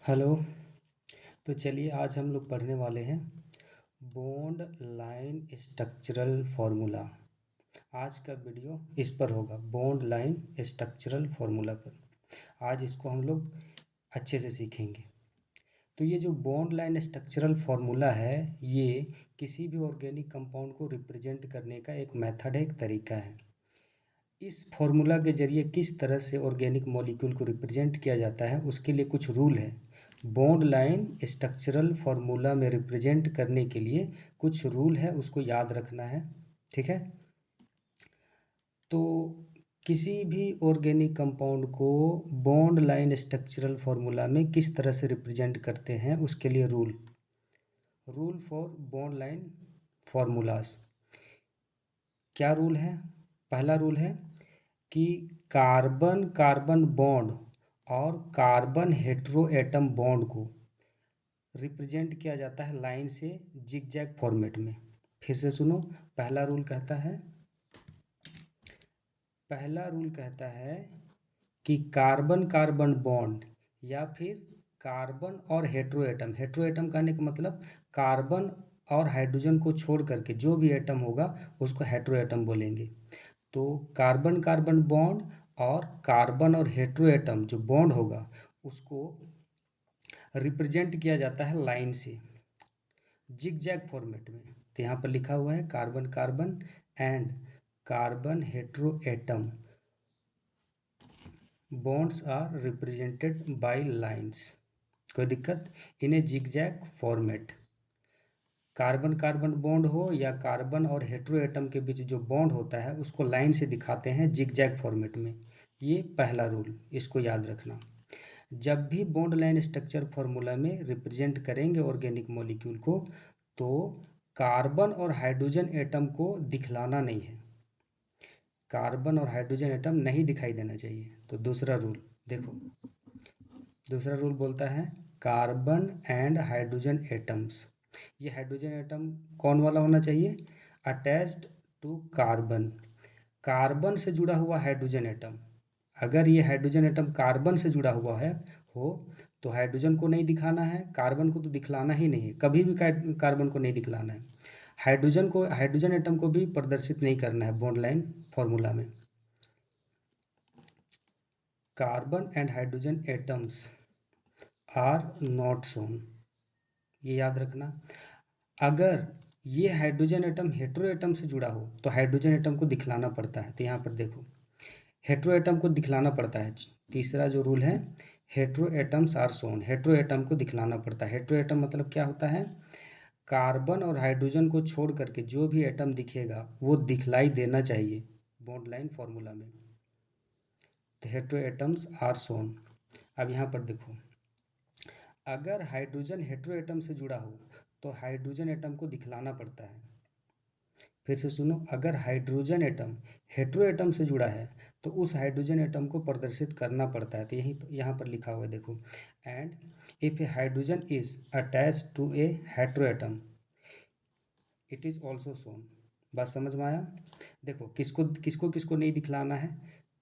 Hello. तो चलिए आज हम लोग पढ़ने वाले हैं बॉन्ड लाइन स्ट्रक्चरल फार्मूला। आज का वीडियो इस पर होगा, बॉन्ड लाइन स्ट्रक्चरल फार्मूला पर। आज इसको हम लोग अच्छे से सीखेंगे। तो ये जो बॉन्ड लाइन स्ट्रक्चरल फार्मूला है, ये किसी भी ऑर्गेनिक कंपाउंड को रिप्रेजेंट करने का एक मेथड है, एक तरीका है। इस फॉर्मूला के जरिए किस तरह से ऑर्गेनिक मॉलिक्यूल को रिप्रेजेंट किया जाता है, उसके लिए कुछ रूल है। बॉन्ड लाइन स्ट्रक्चरल फार्मूला में रिप्रेजेंट करने के लिए कुछ रूल है, उसको याद रखना है। ठीक है। तो किसी भी ऑर्गेनिक कंपाउंड को बॉन्ड लाइन स्ट्रक्चरल फार्मूला में किस तरह से रिप्रेजेंट करते हैं, उसके लिए rule for bond line formulas. क्या रूल है? पहला रूल है कि कार्बन कार्बन बॉन्ड और कार्बन हेटेरो एटम बॉन्ड को रिप्रेजेंट किया जाता है लाइन से जिगजैग फॉर्मेट में। फिर से सुनो। पहला रूल कहता है पहला रूल कहता है कि कार्बन कार्बन बॉन्ड या फिर कार्बन और हेटेरो एटम कहने का मतलब कार्बन और हाइड्रोजन को छोड़ करके जो भी एटम होगा उसको हेटेरो एटम बोलेंगे। तो कार्बन कार्बन बॉन्ड और हेटेरो एटम जो बॉन्ड होगा उसको रिप्रेजेंट किया जाता है लाइन से जिगजैग फॉर्मेट में। तो यहाँ पर लिखा हुआ है carbon carbon and carbon hetero atom bonds are represented by lines. कोई दिक्कत? इन्हें zigzag format, carbon carbon bond हो या कार्बन और हेटेरो एटम के बीच जो बॉन्ड होता है उसको लाइन से दिखाते हैं जिगजैग फॉर्मेट में। ये पहला रूल, इसको याद रखना। जब भी बॉन्ड लाइन स्ट्रक्चर फॉर्मूला में रिप्रेजेंट करेंगे ऑर्गेनिक मॉलिक्यूल को, तो कार्बन और हाइड्रोजन एटम को दिखलाना नहीं है। कार्बन और हाइड्रोजन एटम नहीं दिखाई देना चाहिए। तो दूसरा रूल देखो, दूसरा रूल बोलता है कार्बन एंड हाइड्रोजन एटम्स। ये हाइड्रोजन एटम कौन वाला होना चाहिए? अटैच्ड टू कार्बन, कार्बन से जुड़ा हुआ हाइड्रोजन एटम। अगर ये हाइड्रोजन एटम कार्बन से जुड़ा हुआ है हो तो हाइड्रोजन को नहीं दिखाना है, कार्बन को तो दिखलाना ही नहीं है, कभी भी कार्बन को नहीं दिखलाना है। हाइड्रोजन एटम को भी प्रदर्शित नहीं करना है बॉन्ड लाइन फॉर्मूला में। Carbon and hydrogen atoms are not shown, ये याद रखना। अगर ये हाइड्रोजन एटम हेटेरो एटम से जुड़ा हो तो हाइड्रोजन एटम को दिखलाना पड़ता है। तो यहाँ पर देखो, हेटेरो एटम को दिखलाना पड़ता है। तीसरा जो रूल है, hetero atoms are shown, hetero atom को दिखलाना पड़ता है। हेटेरो एटम मतलब क्या होता है? कार्बन और हाइड्रोजन को छोड़ करके जो भी एटम दिखेगा वो दिखलाई देना चाहिए बॉन्ड लाइन फॉर्मूला में। तो हेटेरो एटम्स आर शोन। अब यहाँ पर देखो, अगर हाइड्रोजन हेटेरो एटम से जुड़ा हो तो हाइड्रोजन एटम को दिखलाना पड़ता है। फिर से सुनो, अगर हाइड्रोजन एटम हेटेरो एटम से जुड़ा है तो उस हाइड्रोजन एटम को प्रदर्शित करना पड़ता है। तो यही यहाँ पर लिखा हुआ है देखो, and if a hydrogen is attach to a hetero atom it is also shown. बात समझ में आया? देखो, किसको किसको किसको नहीं दिखलाना है?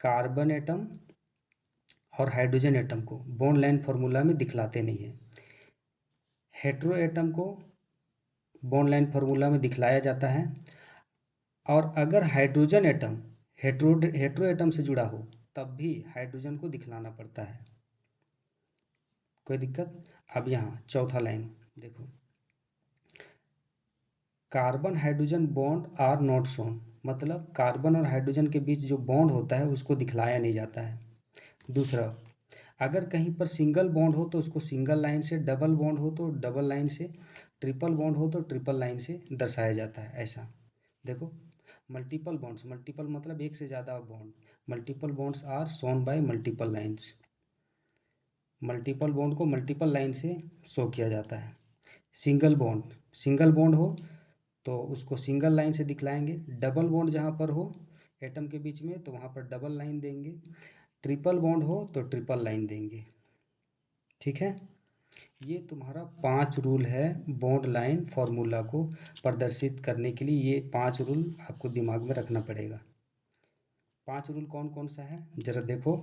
कार्बन एटम और हाइड्रोजन एटम को बॉन्ड लाइन फॉर्मूला में दिखलाते नहीं है। हेटेरो एटम को बॉन्ड लाइन फार्मूला में दिखलाया जाता है। और अगर हाइड्रोजन एटम हेटेरो एटम से जुड़ा हो तब भी हाइड्रोजन को दिखलाना पड़ता है। कोई दिक्कत? अब यहाँ चौथा लाइन देखो, carbon hydrogen bond are not shown, मतलब कार्बन और हाइड्रोजन के बीच जो बॉन्ड होता है उसको दिखलाया नहीं जाता है। दूसरा, अगर कहीं पर सिंगल बॉन्ड हो तो उसको सिंगल लाइन से, डबल बॉन्ड हो तो डबल लाइन से, ट्रिपल बॉन्ड हो तो ट्रिपल लाइन से दर्शाया जाता है। ऐसा देखो, मल्टीपल बॉन्ड्स, मल्टीपल मतलब एक से ज़्यादा bond, multiple bonds are shown by multiple lines. Multiple bond को मल्टीपल लाइन से शो किया जाता है। सिंगल बॉन्ड हो तो उसको सिंगल लाइन से दिखलाएंगे। डबल बॉन्ड जहाँ पर हो एटम के बीच में तो वहाँ पर डबल लाइन देंगे। ट्रिपल बॉन्ड हो तो ट्रिपल लाइन देंगे। ठीक है। ये तुम्हारा 5 रूल है बॉन्ड लाइन फॉर्मूला को प्रदर्शित करने के लिए। ये 5 रूल आपको दिमाग में रखना पड़ेगा। 5 रूल कौन कौन सा है जरा देखो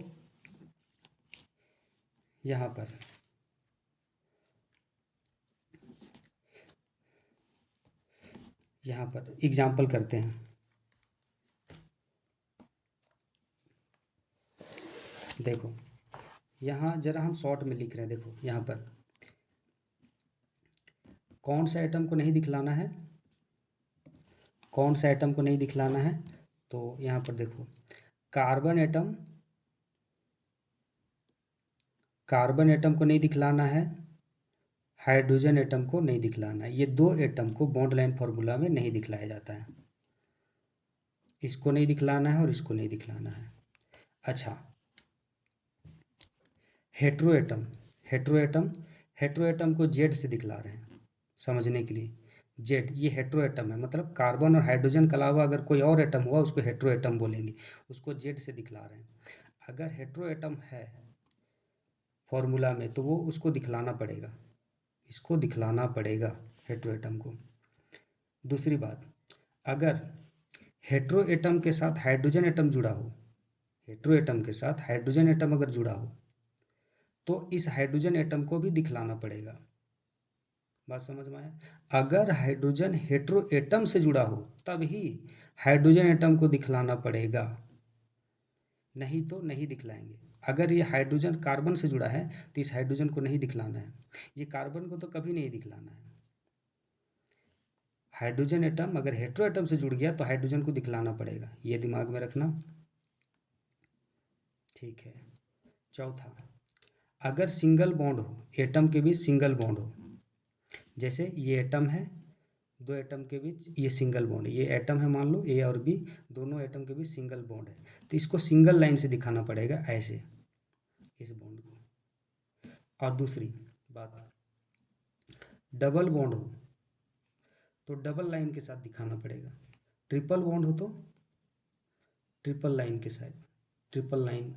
यहाँ पर। यहाँ पर एग्जाम्पल करते हैं। देखो यहाँ जरा हम शॉर्ट में लिख रहे हैं। देखो यहाँ पर कौन सा एटम को नहीं दिखलाना है, कौन सा एटम को नहीं दिखलाना है, तो यहाँ पर देखो कार्बन एटम, कार्बन एटम को नहीं दिखलाना है, हाइड्रोजन एटम को नहीं दिखलाना है। ये दो एटम को बॉन्ड लाइन फार्मूला में नहीं दिखलाया जाता है। इसको नहीं दिखलाना है और इसको नहीं दिखलाना है। अच्छा, hetero atom, hetero atom, hetero atom को जेड से दिखला रहे हैं समझने के लिए। जेड ये हेट्रो एटम है, मतलब कार्बन और हाइड्रोजन के अलावा अगर कोई और एटम हुआ उसको हेट्रो एटम बोलेंगे, उसको जेड से दिखला रहे हैं। अगर हेट्रो एटम है फॉर्मूला में तो वो उसको दिखलाना पड़ेगा, इसको दिखलाना पड़ेगा हेट्रो एटम को। दूसरी बात, अगर हेट्रो एटम के साथ हाइड्रोजन एटम जुड़ा हो, हेट्रो एटम के साथ हाइड्रोजन एटम अगर जुड़ा हो तो इस हाइड्रोजन एटम को भी दिखलाना पड़ेगा। बात समझ में आया? अगर हाइड्रोजन हेट्रो एटम से जुड़ा हो तब ही हाइड्रोजन एटम को दिखलाना पड़ेगा, नहीं तो नहीं दिखलाएंगे। अगर ये हाइड्रोजन कार्बन से जुड़ा है तो इस हाइड्रोजन को नहीं दिखलाना है, ये कार्बन को तो कभी नहीं दिखलाना है। हाइड्रोजन एटम अगर हेट्रो एटम से जुड़ गया तो हाइड्रोजन को दिखलाना पड़ेगा, ये दिमाग में रखना। ठीक है। चौथा, अगर सिंगल बॉन्ड हो, एटम के बीच सिंगल बॉन्ड हो, जैसे ये एटम है, दो एटम के बीच ये सिंगल बॉन्ड है, ये एटम है मान लो ए और बी, दोनों एटम के बीच सिंगल बॉन्ड है, तो इसको सिंगल लाइन से दिखाना पड़ेगा ऐसे, इस बॉन्ड को। और दूसरी बात, डबल बॉन्ड हो तो डबल लाइन के साथ दिखाना पड़ेगा, ट्रिपल बॉन्ड हो तो ट्रिपल लाइन के साथ, ट्रिपल लाइन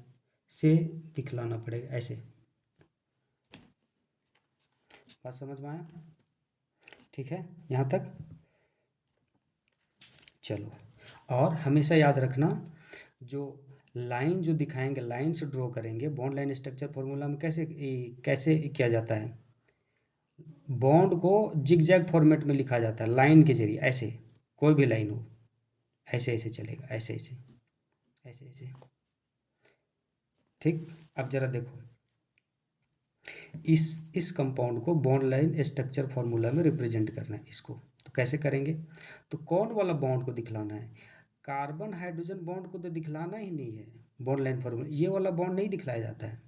से दिखलाना पड़ेगा ऐसे। बात समझ में आया? ठीक है यहाँ तक? चलो, और हमेशा याद रखना, जो लाइन जो दिखाएंगे, लाइन से ड्रॉ करेंगे, बॉन्ड लाइन स्ट्रक्चर फॉर्मूला में कैसे कैसे किया जाता है, बॉन्ड को जिग जैग फॉर्मेट में लिखा जाता है लाइन के जरिए, ऐसे कोई भी लाइन हो ऐसे ऐसे चलेगा, ऐसे ऐसे ऐसे ऐसे। ठीक, अब जरा देखो, इस कंपाउंड को बॉन्ड लाइन स्ट्रक्चर फॉर्मूला में रिप्रेजेंट करना है इसको, तो कैसे करेंगे? तो कौन वाला बॉन्ड को दिखलाना है? कार्बन हाइड्रोजन बॉन्ड को तो दिखलाना ही नहीं है बॉन्ड लाइन फॉर्मूला, ये वाला बॉन्ड नहीं दिखलाया जाता है,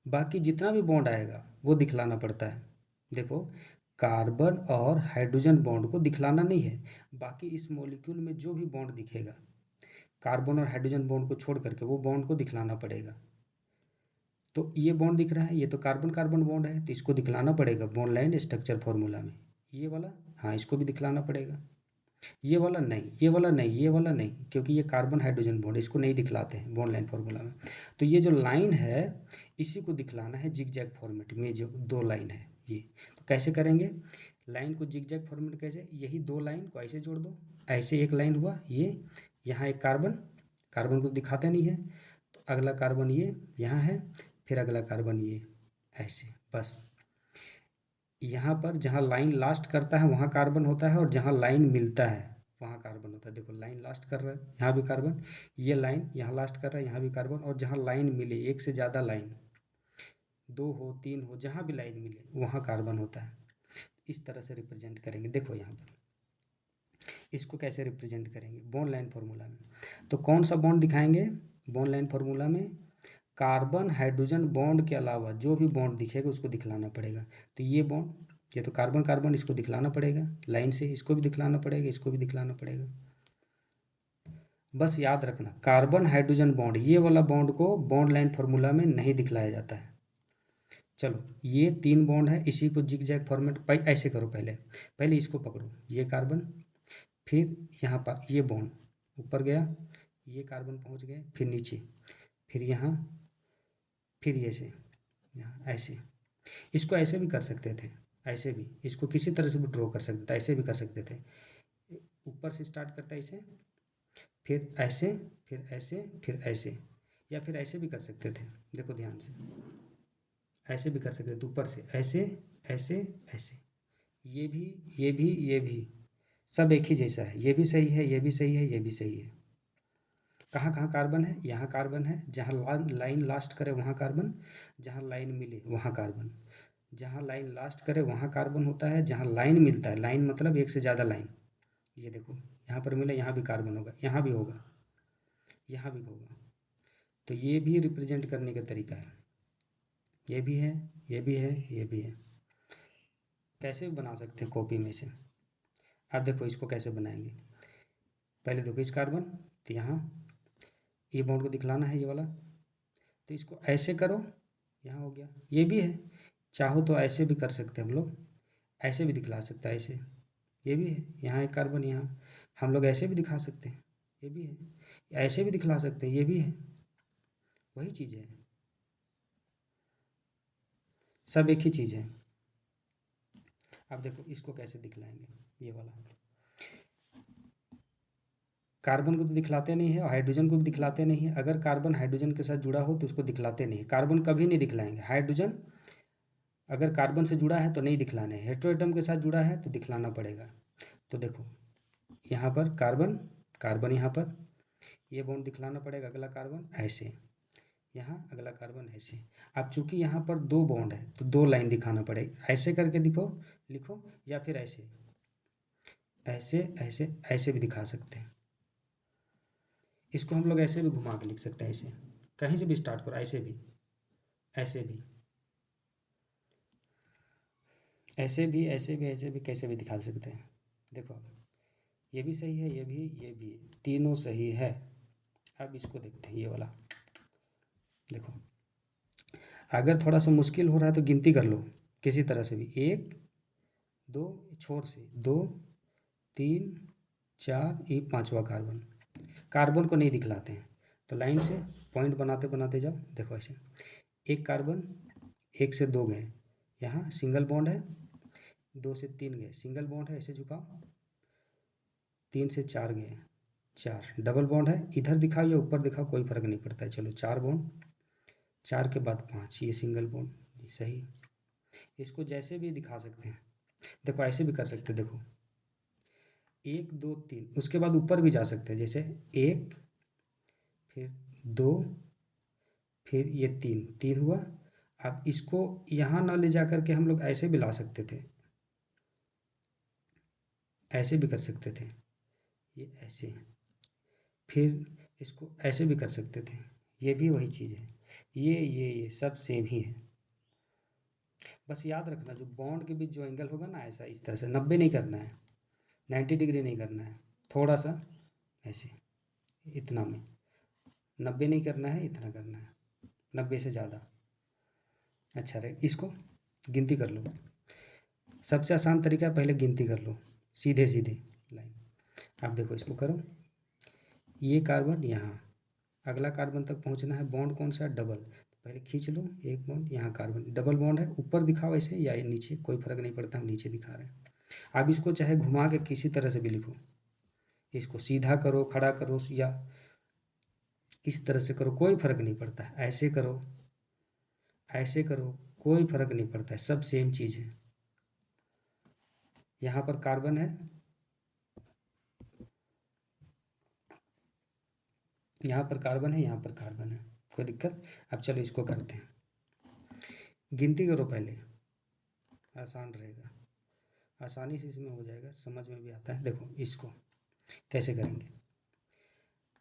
बाकी जितना भी बॉन्ड आएगा वो दिखलाना पड़ता है। देखो, कार्बन और हाइड्रोजन बॉन्ड को दिखलाना नहीं है, बाकी इस मॉलिक्यूल में जो भी बॉन्ड दिखेगा कार्बन और हाइड्रोजन बॉन्ड को छोड़ करके वो बॉन्ड को दिखलाना पड़ेगा। तो ये बॉन्ड दिख रहा है, ये तो कार्बन कार्बन बॉन्ड है, तो इसको दिखलाना पड़ेगा बॉन्ड लाइन स्ट्रक्चर फॉर्मूला में। ये वाला, हाँ इसको भी दिखलाना पड़ेगा। ये वाला नहीं, ये वाला नहीं, ये वाला नहीं, क्योंकि ये कार्बन हाइड्रोजन बॉन्ड, इसको नहीं दिखलाते हैं बॉन्ड लाइन फार्मूला में। तो ये जो लाइन है इसी को दिखलाना है जिग जैग फॉर्मेट में, जो दो लाइन है ये। तो कैसे करेंगे लाइन को जिग जैग फॉर्मेट? कैसे, यही दो लाइन को ऐसे जोड़ दो, ऐसे एक लाइन हुआ ये, यहाँ एक कार्बन, कार्बन को दिखाते नहीं है, तो अगला कार्बन ये यहाँ है, फिर अगला कार्बन ये, ऐसे बस। यहाँ पर जहाँ लाइन लास्ट करता है वहाँ कार्बन होता है, और जहाँ लाइन मिलता है वहाँ कार्बन होता है। देखो लाइन लास्ट कर रहा है, यहाँ भी कार्बन, ये लाइन यहाँ लास्ट कर रहा है, यहाँ भी कार्बन, और जहाँ लाइन मिले, एक से ज़्यादा लाइन, दो हो तीन हो, जहाँ भी लाइन मिले वहाँ कार्बन होता है। इस तरह से रिप्रेजेंट करेंगे। देखो यहाँ पर इसको कैसे रिप्रेजेंट करेंगे बॉन्ड लाइन फार्मूला में, तो कौन सा बॉन्ड दिखाएंगे बॉन्ड लाइन फार्मूला में? कार्बन हाइड्रोजन बॉन्ड के अलावा जो भी बॉन्ड दिखेगा उसको दिखलाना पड़ेगा। तो ये बॉन्ड, ये तो कार्बन कार्बन, इसको दिखलाना पड़ेगा लाइन से, इसको भी दिखलाना पड़ेगा, इसको भी दिखलाना पड़ेगा। बस याद रखना, कार्बन हाइड्रोजन बॉन्ड, ये वाला बॉन्ड को बॉन्ड लाइन फार्मूला में नहीं दिखलाया जाता है। चलो, ये तीन बॉन्ड है, इसी को जिग जैग फॉर्मेट ऐसे करो, पहले पहले इसको पकड़ो, ये कार्बन, फिर यहाँ पर ये बॉन्ड ऊपर गया, ये कार्बन पहुँच गए, फिर नीचे, फिर यहाँ, फिर ऐसे यहाँ ऐसे। इसको ऐसे भी कर सकते थे, ऐसे भी, इसको किसी तरह से भी ड्रॉ कर सकते थे, ऐसे भी कर सकते थे। ऊपर से स्टार्ट करता है ऐसे, फिर ऐसे, फिर ऐसे, फिर ऐसे, या फिर ऐसे भी कर सकते थे। देखो ध्यान से, ऐसे भी कर सकते थे, ऊपर से ऐसे, ऐसे, ऐसे, ये भी, ये भी, ये भी, सब एक ही जैसा है, ये भी सही है, ये भी सही है, ये भी सही है। कहाँ कहाँ कार्बन है? यहाँ कार्बन है, जहाँ लाइन लास्ट करे वहाँ कार्बन, जहाँ लाइन मिले वहाँ कार्बन। जहाँ लाइन लास्ट करे वहाँ कार्बन होता है, जहाँ लाइन मिलता है, लाइन मतलब एक से ज़्यादा लाइन। ये देखो, यहाँ पर मिला, यहाँ भी कार्बन होगा, यहाँ भी होगा, यहाँ भी होगा। तो ये भी रिप्रेजेंट करने का तरीका है। ये भी है, ये भी है, ये भी है। कैसे भी बना सकते हैं कॉपी में से। अब देखो इसको कैसे बनाएंगे। पहले देखो इस कार्बन, तो यहाँ ये बॉन्ड को दिखलाना है, ये वाला, तो इसको ऐसे करो, यहाँ हो गया। ये भी है, चाहो तो ऐसे भी कर सकते हैं हम लोग, ऐसे भी दिखला सकता है, ऐसे। ये भी है, यहाँ एक कार्बन, यहाँ हम लोग ऐसे भी दिखा सकते हैं, ये भी है। ऐसे भी दिखला सकते हैं, ये भी है। वही चीज़ है, सब एक ही चीज़ है। अब देखो इसको कैसे दिखलाएंगे, ये वाला। कार्बन को तो दिखलाते नहीं है और हाइड्रोजन को भी दिखलाते नहीं है। अगर कार्बन हाइड्रोजन के साथ जुड़ा हो तो उसको दिखलाते नहीं है। कार्बन कभी नहीं दिखलाएंगे। हाइड्रोजन अगर कार्बन से जुड़ा है तो नहीं दिखलाना है, हेटेरोएटम के साथ जुड़ा है तो दिखलाना पड़ेगा। तो देखो यहाँ पर कार्बन, कार्बन यहाँ पर, ये बॉन्ड दिखलाना पड़ेगा, अगला कार्बन ऐसे, यहाँ अगला कार्बन ऐसे। अब चूंकि यहाँ पर दो बॉन्ड है तो दो लाइन दिखाना पड़ेगा, ऐसे करके दिखो, लिखो, या फिर ऐसे, ऐसे ऐसे ऐसे भी दिखा सकते हैं। इसको हम लोग ऐसे भी घुमा के लिख सकते हैं, ऐसे कहीं से भी स्टार्ट करो, ऐसे भी, ऐसे भी, ऐसे भी, ऐसे भी, ऐसे भी, कैसे भी दिखा सकते हैं। देखो ये भी सही है, ये भी, ये भी, तीनों सही है। अब इसको देखते हैं, ये वाला देखो। अगर थोड़ा सा मुश्किल हो रहा है तो गिनती कर लो किसी तरह से भी, एक दो, छोर से दो, तीन, चार, ये पांचवा कार्बन। कार्बन को नहीं दिखलाते हैं, तो लाइन से पॉइंट बनाते बनाते जाओ। देखो ऐसे, एक कार्बन, एक से दो गए, यहाँ सिंगल बॉन्ड है, दो से तीन गए, सिंगल बॉन्ड है, ऐसे झुकाओ, तीन से चार गए, चार डबल बॉन्ड है, इधर दिखाओ या ऊपर दिखाओ कोई फर्क नहीं पड़ता है। चलो चार बॉन्ड, चार के बाद पाँच, ये सिंगल बॉन्ड, ये सही। इसको जैसे भी दिखा सकते हैं, देखो ऐसे भी कर सकते हैं। देखो एक दो तीन, उसके बाद ऊपर भी जा सकते हैं, जैसे एक, फिर दो, फिर ये तीन, तीन हुआ। अब इसको यहाँ ना ले जा करके हम लोग ऐसे भी ला सकते थे, ऐसे भी कर सकते थे, ये ऐसे, फिर इसको ऐसे भी कर सकते थे। ये भी वही चीज़ है, ये सब सेम ही है। बस याद रखना, जो बॉन्ड के बीच जो एंगल होगा ना, ऐसा इस तरह से 90 नहीं करना है, 90 डिग्री नहीं करना है, थोड़ा सा ऐसे, इतना में, 90 नहीं करना है, इतना करना है, 90 से ज़्यादा अच्छा रहे। इसको गिनती कर लो, सबसे आसान तरीका है, पहले गिनती कर लो, सीधे सीधे लाइन। आप देखो इसको करो, ये कार्बन यहाँ, अगला कार्बन तक पहुँचना है, बॉन्ड कौन सा है? डबल। पहले खींच लो एक बॉन्ड, यहाँ कार्बन डबल बॉन्ड है, ऊपर दिखाओ ऐसे या ये नीचे, कोई फर्क नहीं पड़ता, हम नीचे दिखा रहे हैं। आप इसको चाहे घुमा के किसी तरह से भी लिखो, इसको सीधा करो, खड़ा करो, या इस तरह से करो, कोई फर्क नहीं पड़ता है, ऐसे करो, ऐसे करो, कोई फर्क नहीं पड़ता है, सब सेम चीज़ है। यहाँ पर कार्बन है, यहाँ पर कार्बन है, यहाँ पर कार्बन है, कोई दिक्कत? अब चलो इसको करते हैं, गिनती करो पहले, आसान रहेगा, आसानी से इसमें हो जाएगा, समझ में भी आता है। देखो इसको कैसे करेंगे,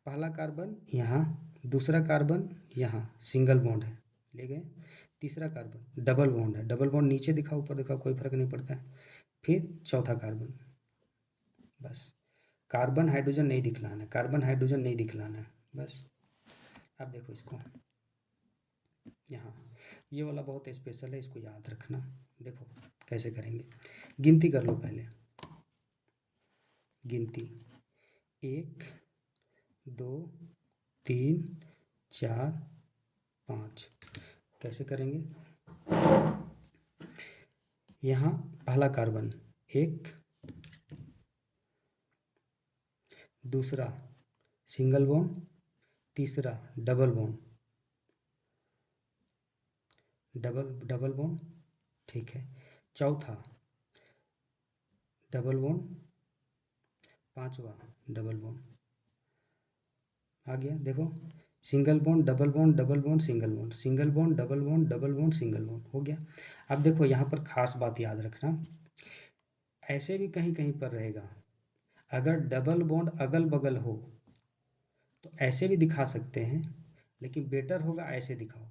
पहला कार्बन यहाँ, दूसरा कार्बन यहाँ, सिंगल बॉन्ड है, ले गए, तीसरा कार्बन डबल बॉन्ड है, डबल बॉन्ड नीचे दिखाओ ऊपर दिखाओ कोई फर्क नहीं पड़ता है, फिर चौथा कार्बन। बस कार्बन हाइड्रोजन नहीं दिखलाना है, कार्बन हाइड्रोजन नहीं दिखलाना है, बस। अब देखो इसको यहाँ, ये वाला बहुत स्पेशल है, इसको याद रखना। देखो कैसे करेंगे, गिनती कर लो पहले, गिनती, एक दो तीन चार पाँच। कैसे करेंगे, यहाँ पहला कार्बन एक, दूसरा सिंगल बॉन्ड, तीसरा double bond, double double bond, ठीक है, चौथा डबल बॉन्ड, 5वां डबल बॉन्ड आ गया। देखो, single bond double bond double bond single bond, single bond double bond double bond single bond हो गया। अब देखो यहाँ पर खास बात याद रखना, ऐसे भी कहीं कहीं पर रहेगा, अगर डबल बॉन्ड अगल बगल हो तो ऐसे भी दिखा सकते हैं, लेकिन बेटर होगा ऐसे दिखाओ।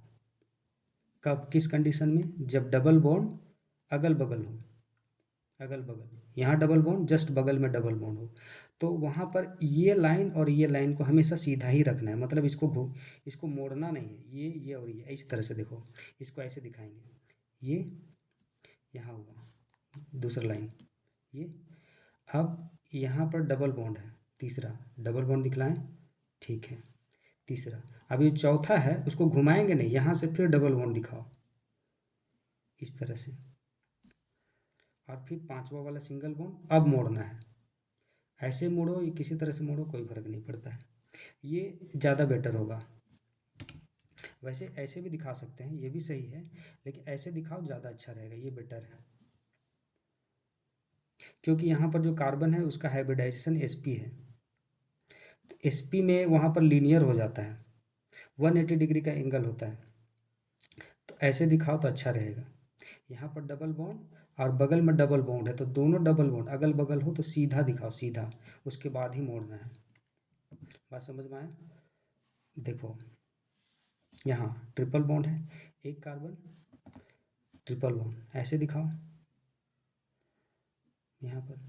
कब, किस कंडीशन में? जब डबल बॉन्ड अगल बगल हो, अगल बगल, यहाँ डबल बॉन्ड जस्ट बगल में डबल बॉन्ड हो, तो वहाँ पर ये लाइन और ये लाइन को हमेशा सीधा ही रखना है, मतलब इसको मोड़ना नहीं है, ये और ये इस तरह से देखो, इसको ऐसे दिखाएंगे, ये यहाँ हुआ दूसरा लाइन, ये। अब यहाँ पर डबल बॉन्ड है, तीसरा डबल बॉन्ड दिखलाएं, ठीक है, तीसरा। अब ये चौथा है, उसको घुमाएंगे नहीं, यहाँ से फिर डबल बॉन्ड दिखाओ इस तरह से, और फिर पांचवा वाला सिंगल बॉन्ड अब मोड़ना है, ऐसे मोड़ो या किसी तरह से मोड़ो, कोई फर्क नहीं पड़ता है, ये ज़्यादा बेटर होगा। वैसे ऐसे भी दिखा सकते हैं, ये भी सही है, लेकिन ऐसे दिखाओ ज़्यादा अच्छा रहेगा, ये बेटर है, क्योंकि यहाँ पर जो कार्बन है उसका हाइब्रिडाइजेशन sp है, तो sp में वहाँ पर लीनियर हो जाता है, 180 डिग्री का एंगल होता है, तो ऐसे दिखाओ तो अच्छा रहेगा। यहाँ पर डबल बॉन्ड और बगल में डबल बॉन्ड है, तो दोनों डबल बॉन्ड अगल बगल हो तो सीधा दिखाओ, सीधा, उसके बाद ही मोड़ना है। बात समझ में आया? देखो, यहाँ ट्रिपल बॉन्ड है, एक कार्बन, ट्रिपल बॉन्ड, ऐसे दिखाओ, यहाँ पर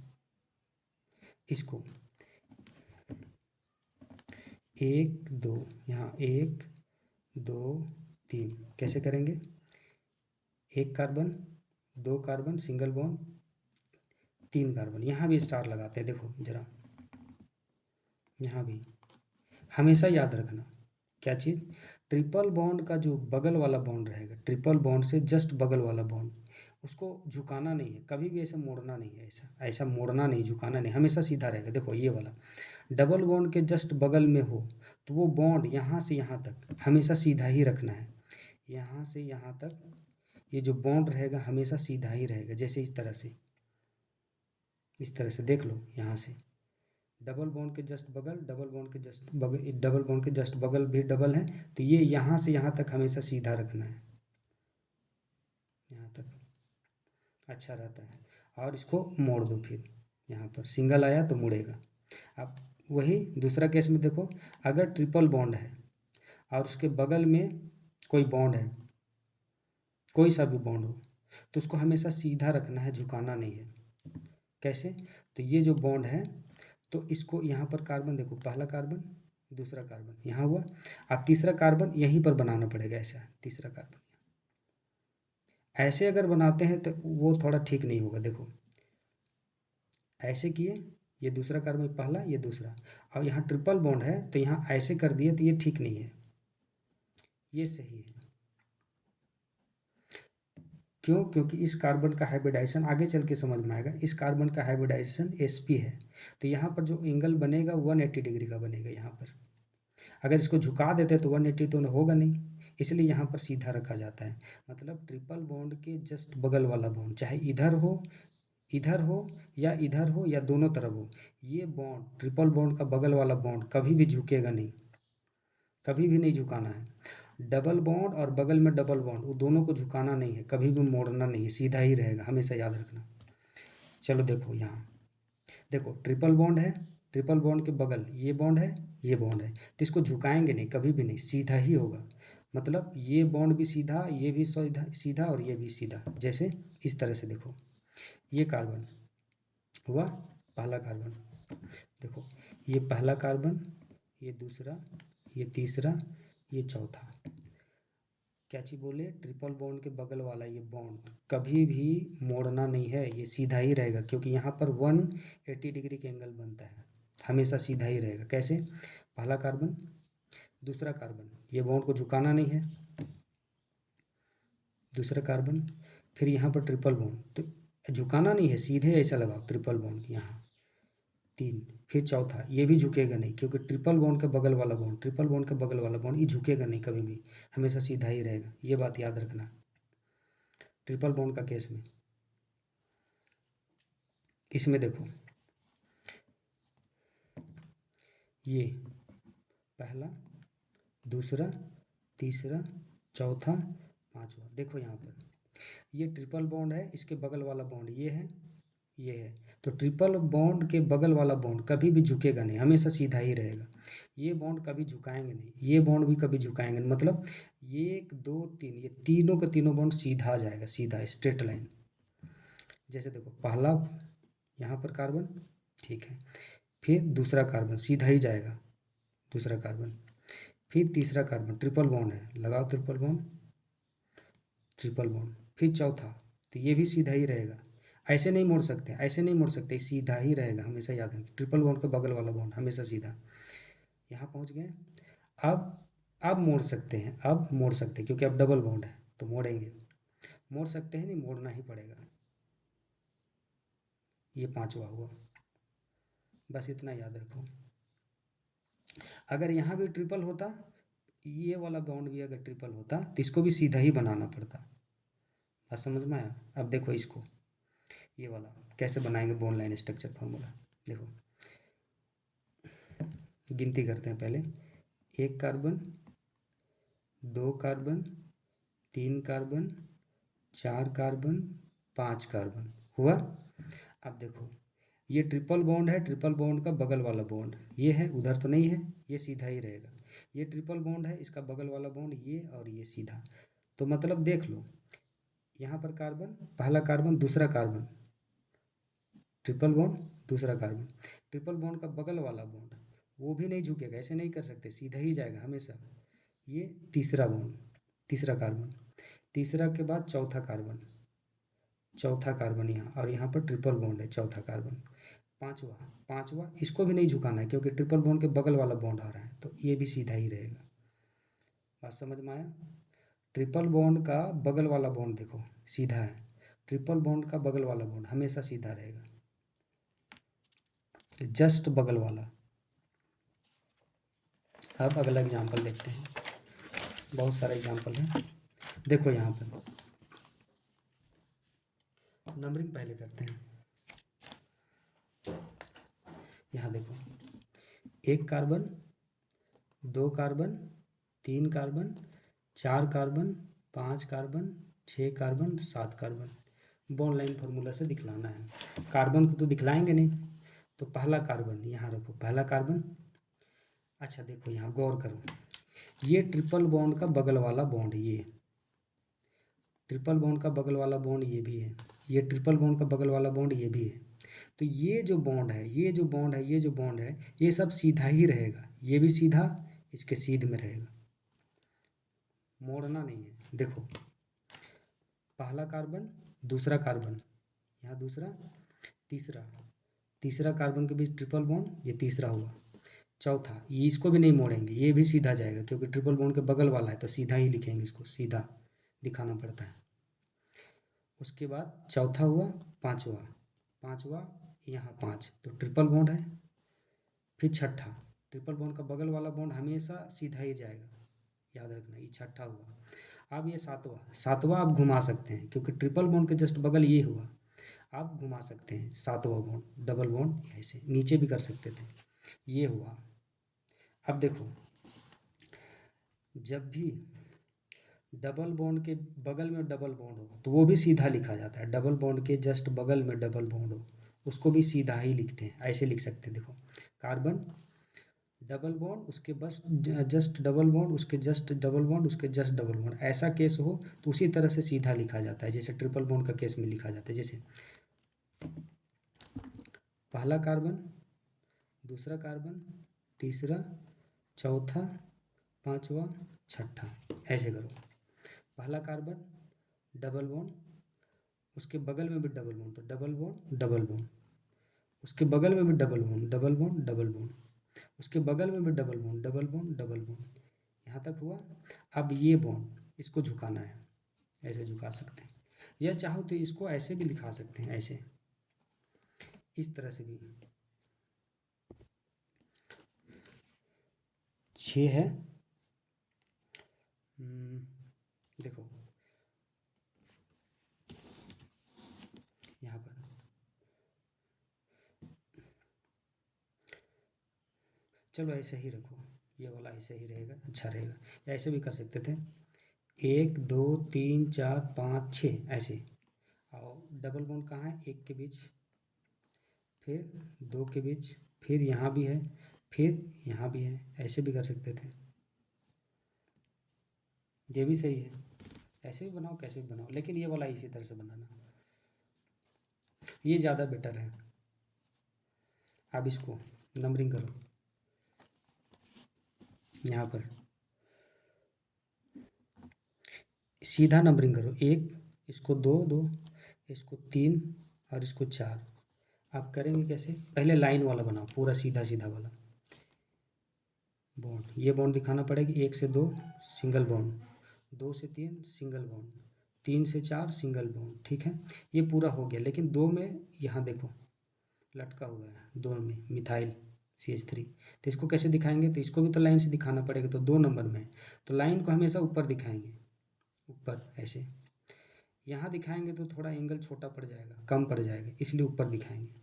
इसको 1 2, यहाँ 1 2 3, कैसे करेंगे? एक कार्बन, दो कार्बन सिंगल बॉन्ड, 3 कार्बन, यहाँ भी स्टार लगाते हैं, देखो जरा, यहाँ भी हमेशा याद रखना क्या चीज़, ट्रिपल बॉन्ड का जो बगल वाला बॉन्ड रहेगा, ट्रिपल बॉन्ड से जस्ट बगल वाला बॉन्ड, उसको झुकाना नहीं है, कभी भी ऐसा मोड़ना नहीं है, ऐसा ऐसा मोड़ना नहीं, झुकाना नहीं, हमेशा सीधा रहेगा। देखो ये वाला डबल बॉन्ड के जस्ट बगल में हो तो वो बॉन्ड यहाँ से यहाँ तक हमेशा सीधा ही रखना है, यहाँ से यहाँ तक ये जो बॉन्ड रहेगा हमेशा सीधा ही रहेगा, जैसे इस तरह से, इस तरह से देख लो, यहाँ से डबल बॉन्ड के जस्ट बगल, डबल बॉन्ड के जस्ट बगल, डबल बॉन्ड के जस्ट बगल भी डबल है, तो ये यहाँ से यहाँ तक हमेशा सीधा रखना है, यहाँ तक अच्छा रहता है, और इसको मोड़ दो, फिर यहाँ पर सिंगल आया तो मुड़ेगा। अब वही दूसरा केस में देखो, अगर ट्रिपल बॉन्ड है और उसके बगल में कोई बॉन्ड है, कोई सा भी बॉन्ड हो, तो उसको हमेशा सीधा रखना है, झुकाना नहीं है। कैसे? तो ये जो बॉन्ड है, तो इसको यहाँ पर कार्बन देखो, पहला कार्बन दूसरा कार्बन यहाँ हुआ, अब तीसरा कार्बन यहीं पर बनाना पड़ेगा, ऐसा तीसरा कार्बन, ऐसे अगर बनाते हैं तो वो थोड़ा ठीक नहीं होगा। देखो ऐसे किए, ये दूसरा कार्बन पहला, ये दूसरा, और यहाँ ट्रिपल बॉन्ड है तो यहाँ ऐसे कर दिए, तो ये ठीक नहीं है, ये सही है। क्यों? क्योंकि इस कार्बन का हाइब्रिडाइजेशन आगे चल के समझ में आएगा, इस कार्बन का हाइब्रिडाइजेशन sp है, तो यहाँ पर जो एंगल बनेगा 180 डिग्री का बनेगा यहाँ पर। अगर इसको झुका देते तो 180 तो होगा नहीं, इसलिए यहाँ पर सीधा रखा जाता है। मतलब ट्रिपल बॉन्ड के जस्ट बगल वाला बॉन्ड, चाहे इधर हो, इधर हो या इधर हो या दोनों तरफ हो, ये बॉन्ड ट्रिपल बॉन्ड का बगल वाला बॉन्ड कभी भी झुकेगा नहीं, कभी भी नहीं झुकाना है। डबल बॉन्ड और बगल में डबल बॉन्ड, वो दोनों को झुकाना नहीं है, कभी भी मोड़ना नहीं है, सीधा ही रहेगा, हमेशा याद रखना। चलो देखो यहाँ, देखो ट्रिपल बॉन्ड है, ट्रिपल बॉन्ड के बगल ये बॉन्ड है, ये बॉन्ड है, तो इसको झुकाएंगे नहीं, कभी भी नहीं, सीधा ही होगा। मतलब ये बॉन्ड भी सीधा, ये भी सीधा सीधा और ये भी सीधा, जैसे इस तरह से देखो, ये कार्बन हुआ पहला कार्बन, देखो ये पहला कार्बन, ये दूसरा, ये तीसरा, ये चौथा। क्या चीज़ बोले? ट्रिपल बॉन्ड के बगल वाला ये बॉन्ड कभी भी मोड़ना नहीं है, ये सीधा ही रहेगा, क्योंकि यहाँ पर 180 डिग्री के एंगल बनता है, हमेशा सीधा ही रहेगा। कैसे? पहला कार्बन दूसरा कार्बन, ये बॉन्ड को झुकाना नहीं है, दूसरा कार्बन, फिर यहाँ पर ट्रिपल बॉन्ड, तो झुकाना नहीं है, सीधे ऐसा लगाओ ट्रिपल बॉन्ड यहाँ 3, फिर चौथा, ये भी झुकेगा नहीं, क्योंकि ट्रिपल बॉन्ड के बगल वाला बॉन्ड, ट्रिपल बॉन्ड के बगल वाला बॉन्ड ये झुकेगा नहीं कभी भी, हमेशा सीधा ही रहेगा, ये बात याद रखना ट्रिपल बॉन्ड का केस में। इसमें देखो ये पहला, दूसरा, तीसरा, चौथा, पांचवा। देखो यहाँ पर ये ट्रिपल बॉन्ड है, इसके बगल वाला बॉन्ड ये है, ये है। तो ट्रिपल बॉन्ड के बगल वाला बॉन्ड कभी भी झुकेगा नहीं, हमेशा सीधा ही रहेगा। ये बॉन्ड कभी झुकाएंगे नहीं, ये बॉन्ड भी कभी झुकाएंगे नहीं। मतलब एक दो तीन, ये तीनों का तीनों बॉन्ड सीधा जाएगा, सीधा स्ट्रेट लाइन। जैसे देखो पहला यहाँ पर कार्बन, ठीक है, फिर दूसरा कार्बन सीधा ही जाएगा, दूसरा कार्बन, फिर तीसरा कार्बन, ट्रिपल बॉन्ड है, लगाओ ट्रिपल बॉन्ड, ट्रिपल बॉन्ड, फिर चौथा, तो ये भी सीधा ही रहेगा। ऐसे नहीं मोड़ सकते, ऐसे नहीं मोड़ सकते, सीधा ही रहेगा, हमेशा याद रखें। ट्रिपल बॉन्ड का बगल वाला बॉन्ड हमेशा सीधा। यहाँ पहुँच गए। अब मोड़ सकते हैं, अब मोड़ सकते हैं, क्योंकि अब डबल बॉन्ड है तो मोड़ेंगे। मोड़ सकते हैं नहीं, मोड़ना ही पड़ेगा। ये पांचवा हुआ, बस इतना याद रखो। अगर यहाँ भी ट्रिपल होता, ये वाला बॉन्ड भी अगर ट्रिपल होता तो इसको भी सीधा ही बनाना पड़ता। बात समझ में आया? अब देखो इसको, ये वाला कैसे बनाएंगे बॉन्ड लाइन स्ट्रक्चर फॉर्मूला। देखो गिनती करते हैं पहले। एक कार्बन, दो कार्बन, तीन कार्बन, चार कार्बन, पांच कार्बन हुआ। अब देखो ये ट्रिपल बॉन्ड है, ट्रिपल बॉन्ड का बगल वाला बॉन्ड ये है, उधर तो नहीं है, ये सीधा ही रहेगा। ये ट्रिपल बॉन्ड है, इसका बगल वाला बॉन्ड ये, और ये सीधा। तो मतलब देख लो, यहाँ पर कार्बन, पहला कार्बन, दूसरा कार्बन, ट्रिपल बॉन्ड, दूसरा कार्बन, ट्रिपल बॉन्ड का बगल वाला बॉन्ड वो भी नहीं झुकेगा, ऐसे नहीं कर सकते, सीधा ही जाएगा हमेशा। ये तीसरा बॉन्ड, तीसरा कार्बन, तीसरा के बाद चौथा कार्बन, चौथा कार्बन यहाँ, और यहाँ पर ट्रिपल बॉन्ड है, चौथा कार्बन, पांचवा, पांचवा इसको भी नहीं झुकाना है, क्योंकि ट्रिपल बॉन्ड के बगल वाला बॉन्ड आ रहा है, तो ये भी सीधा ही रहेगा। बात समझ में आया? ट्रिपल बॉन्ड का बगल वाला बॉन्ड देखो सीधा है, ट्रिपल बॉन्ड का बगल वाला बॉन्ड हमेशा सीधा रहेगा, जस्ट बगल वाला। अब अगला एग्जांपल देखते हैं, बहुत सारे एग्जांपल हैं। देखो यहाँ पर नंबरिंग पहले करते हैं। यहाँ देखो, एक कार्बन, दो कार्बन, तीन कार्बन, चार कार्बन, पाँच कार्बन, छः कार्बन, सात कार्बन। बॉन्ड लाइन फार्मूला से दिखलाना है। कार्बन को तो दिखलाएंगे नहीं, तो पहला कार्बन यहाँ रखो, पहला कार्बन। अच्छा देखो यहाँ गौर करो, ये ट्रिपल बॉन्ड का बगल वाला बॉन्ड, ये ट्रिपल बॉन्ड का बगल वाला बॉन्ड ये भी है, ये ट्रिपल बॉन्ड का बगल वाला बॉन्ड ये भी है। तो ये जो बॉन्ड है, ये जो बॉन्ड है, ये जो बॉन्ड है, ये सब सीधा ही रहेगा, ये भी सीधा इसके सीध में रहेगा, मोड़ना नहीं है। देखो पहला कार्बन, दूसरा कार्बन, यहाँ दूसरा, तीसरा, तीसरा कार्बन के बीच ट्रिपल बॉन्ड, ये तीसरा हुआ, चौथा, ये इसको भी नहीं मोड़ेंगे, ये भी सीधा जाएगा, क्योंकि ट्रिपल बॉन्ड के बगल वाला है, तो सीधा ही लिखेंगे, इसको सीधा दिखाना पड़ता है। उसके बाद चौथा हुआ, पांचवा, पांचवा यहाँ पाँच, तो ट्रिपल बॉन्ड है। फिर छठा, ट्रिपल बॉन्ड का बगल वाला बॉन्ड हमेशा सीधा ही जाएगा, याद रखना, ये छठा हुआ। अब ये सातवां, सातवां आप घुमा सकते हैं, क्योंकि ट्रिपल बॉन्ड के जस्ट बगल ये हुआ, आप घुमा सकते हैं सातवां बॉन्ड, डबल बॉन्ड ऐसे नीचे भी कर सकते थे, ये हुआ। अब देखो जब भी डबल बॉन्ड के बगल में डबल बॉन्ड हो तो वो भी सीधा लिखा जाता है, डबल बॉन्ड के जस्ट बगल में डबल बॉन्ड हो उसको भी सीधा ही लिखते हैं, ऐसे लिख सकते हैं। देखो कार्बन, डबल बॉन्ड, उसके बस जस्ट डबल बॉन्ड, उसके जस्ट डबल बॉन्ड, उसके जस्ट डबल बॉन्ड, ऐसा केस हो तो उसी तरह से सीधा लिखा जाता है, जैसे ट्रिपल बॉन्ड का केस में लिखा जाता है। जैसे पहला कार्बन, दूसरा कार्बन, तीसरा, चौथा, पांचवा, छठा, ऐसे करो। पहला कार्बन, डबल बॉन्ड, उसके बगल में भी डबल बॉन्ड, तो डबल बॉन्ड डबल बॉन्ड, उसके बगल में भी double bond, double bond double bond, उसके बगल में भी double bond, double bond double bond, यहाँ तक हुआ। अब ये बॉन्ड इसको झुकाना है, ऐसे झुका सकते हैं, या चाहो तो इसको ऐसे भी लिखा सकते हैं, ऐसे इस तरह से भी। 6 है। देखो यहाँ पर चलो ऐसे ही रखो, ये वाला ऐसे ही रहेगा, अच्छा रहेगा। या ऐसे भी कर सकते थे, 1 2 3 4 5 6 ऐसे। और डबल बॉन्ड कहाँ है, 1 के बीच, फिर 2 के बीच, फिर यहाँ भी है, फिर यहाँ भी है, ऐसे भी कर सकते थे। ये भी सही है, ऐसे भी बनाओ कैसे भी बनाओ, लेकिन ये वाला इसी तरह से बनाना, ये ज़्यादा बेटर है। अब इसको नंबरिंग करो यहाँ पर, सीधा नंबरिंग करो, 1, इसको 2 2, इसको 3 और इसको 4। आप करेंगे कैसे, पहले लाइन वाला बनाओ, पूरा सीधा सीधा वाला बॉन्ड। ये बॉन्ड दिखाना पड़ेगी, 1 से 2 सिंगल बॉन्ड, 2 से 3 सिंगल बॉन्ड, 3 से 4 सिंगल बॉन्ड, ठीक है। ये पूरा हो गया, लेकिन 2 में यहाँ देखो लटका हुआ है, 2 में मिथाइल CH3। तो इसको कैसे दिखाएंगे, तो इसको भी तो लाइन से दिखाना पड़ेगा, तो 2 नंबर में, तो लाइन को हमेशा ऊपर दिखाएंगे, ऊपर ऐसे। यहाँ दिखाएंगे तो थोड़ा एंगल छोटा पड़ जाएगा, कम पड़ जाएगा, इसलिए ऊपर दिखाएंगे।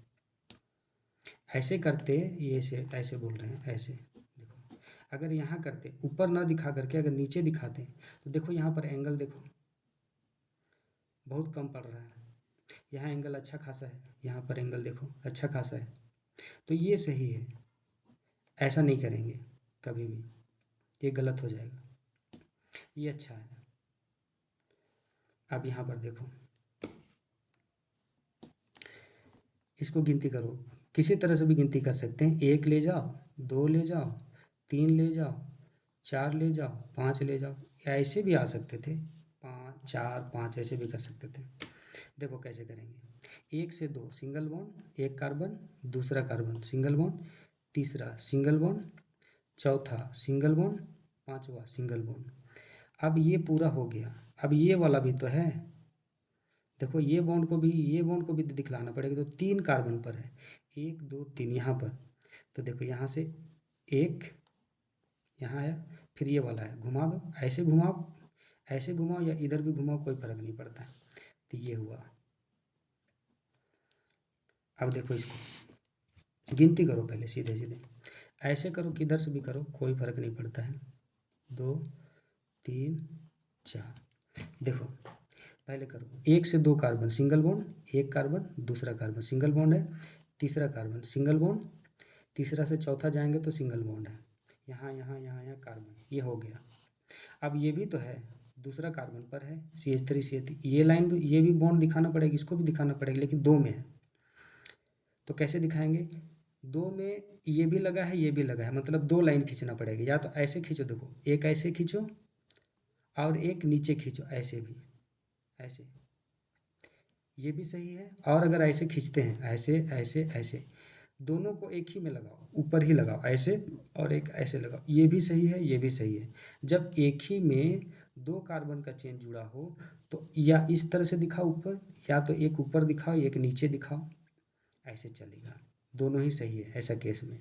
ऐसे करते, ये ऐसे बोल रहे हैं, ऐसे देखो। अगर यहाँ करते, ऊपर ना दिखा करके अगर नीचे दिखाते, तो देखो यहाँ पर एंगल देखो बहुत कम पड़ रहा है, यहाँ एंगल अच्छा खासा है, यहाँ पर एंगल देखो अच्छा खासा है, तो ये सही है। ऐसा नहीं करेंगे कभी भी, ये गलत हो जाएगा, ये अच्छा है। अब यहाँ पर देखो, इसको गिनती करो, किसी तरह से भी गिनती कर सकते हैं, 1 ले जाओ, 2 ले जाओ, 3 ले जाओ, 4 ले जाओ, 5 ले जाओ, या ऐसे भी आ सकते थे, 5 4 5 ऐसे भी कर सकते थे। देखो कैसे करेंगे, 1 से 2 सिंगल बॉन्ड, एक कार्बन, दूसरा कार्बन सिंगल बॉन्ड, तीसरा सिंगल बॉन्ड, चौथा सिंगल बॉन्ड, पांचवा सिंगल बॉन्ड। अब ये पूरा हो गया, अब ये वाला भी तो है, देखो ये बॉन्ड को भी, ये बॉन्ड को भी दिखलाना पड़ेगा, तो 3 कार्बन पर है, 1 2 3 यहाँ पर, तो देखो यहाँ से 1 यहाँ है, फिर ये वाला है, घुमा दो, ऐसे घुमाओ, ऐसे घुमाओ या इधर भी घुमाओ, कोई फर्क नहीं पड़ता है। तो ये हुआ। अब देखो इसको गिनती करो पहले, सीधे सीधे ऐसे करो, किधर से भी करो, कोई फर्क नहीं पड़ता है। 2 3 4, देखो पहले करो, 1 से 2 कार्बन सिंगल बॉन्ड, एक कार्बन, दूसरा कार्बन सिंगल बॉन्ड है, तीसरा कार्बन सिंगल बॉन्ड, तीसरा से चौथा जाएंगे तो सिंगल बॉन्ड है, यहाँ यहाँ यहाँ यहाँ कार्बन, ये हो गया। अब ये भी तो है, दूसरा कार्बन पर है, CH3 CH3, ये लाइन भी, ये भी बॉन्ड दिखाना पड़ेगा, इसको भी दिखाना पड़ेगा, लेकिन 2 में है, तो कैसे दिखाएंगे, 2 में ये भी लगा है, ये भी लगा है, मतलब 2 लाइन खींचना पड़ेगा, या तो ऐसे खींचो, देखो एक ऐसे खींचो और एक नीचे खींचो, ऐसे भी, ऐसे, ये भी सही है। और अगर ऐसे खींचते हैं, ऐसे ऐसे ऐसे, दोनों को एक ही में लगाओ, ऊपर ही लगाओ ऐसे, और एक ऐसे लगाओ, ये भी सही है, ये भी सही है। जब एक ही में 2 कार्बन का चेन जुड़ा हो, तो या इस तरह से दिखाओ ऊपर, या तो एक ऊपर दिखाओ एक नीचे दिखाओ, ऐसे चलेगा, दोनों ही सही है ऐसा केस में,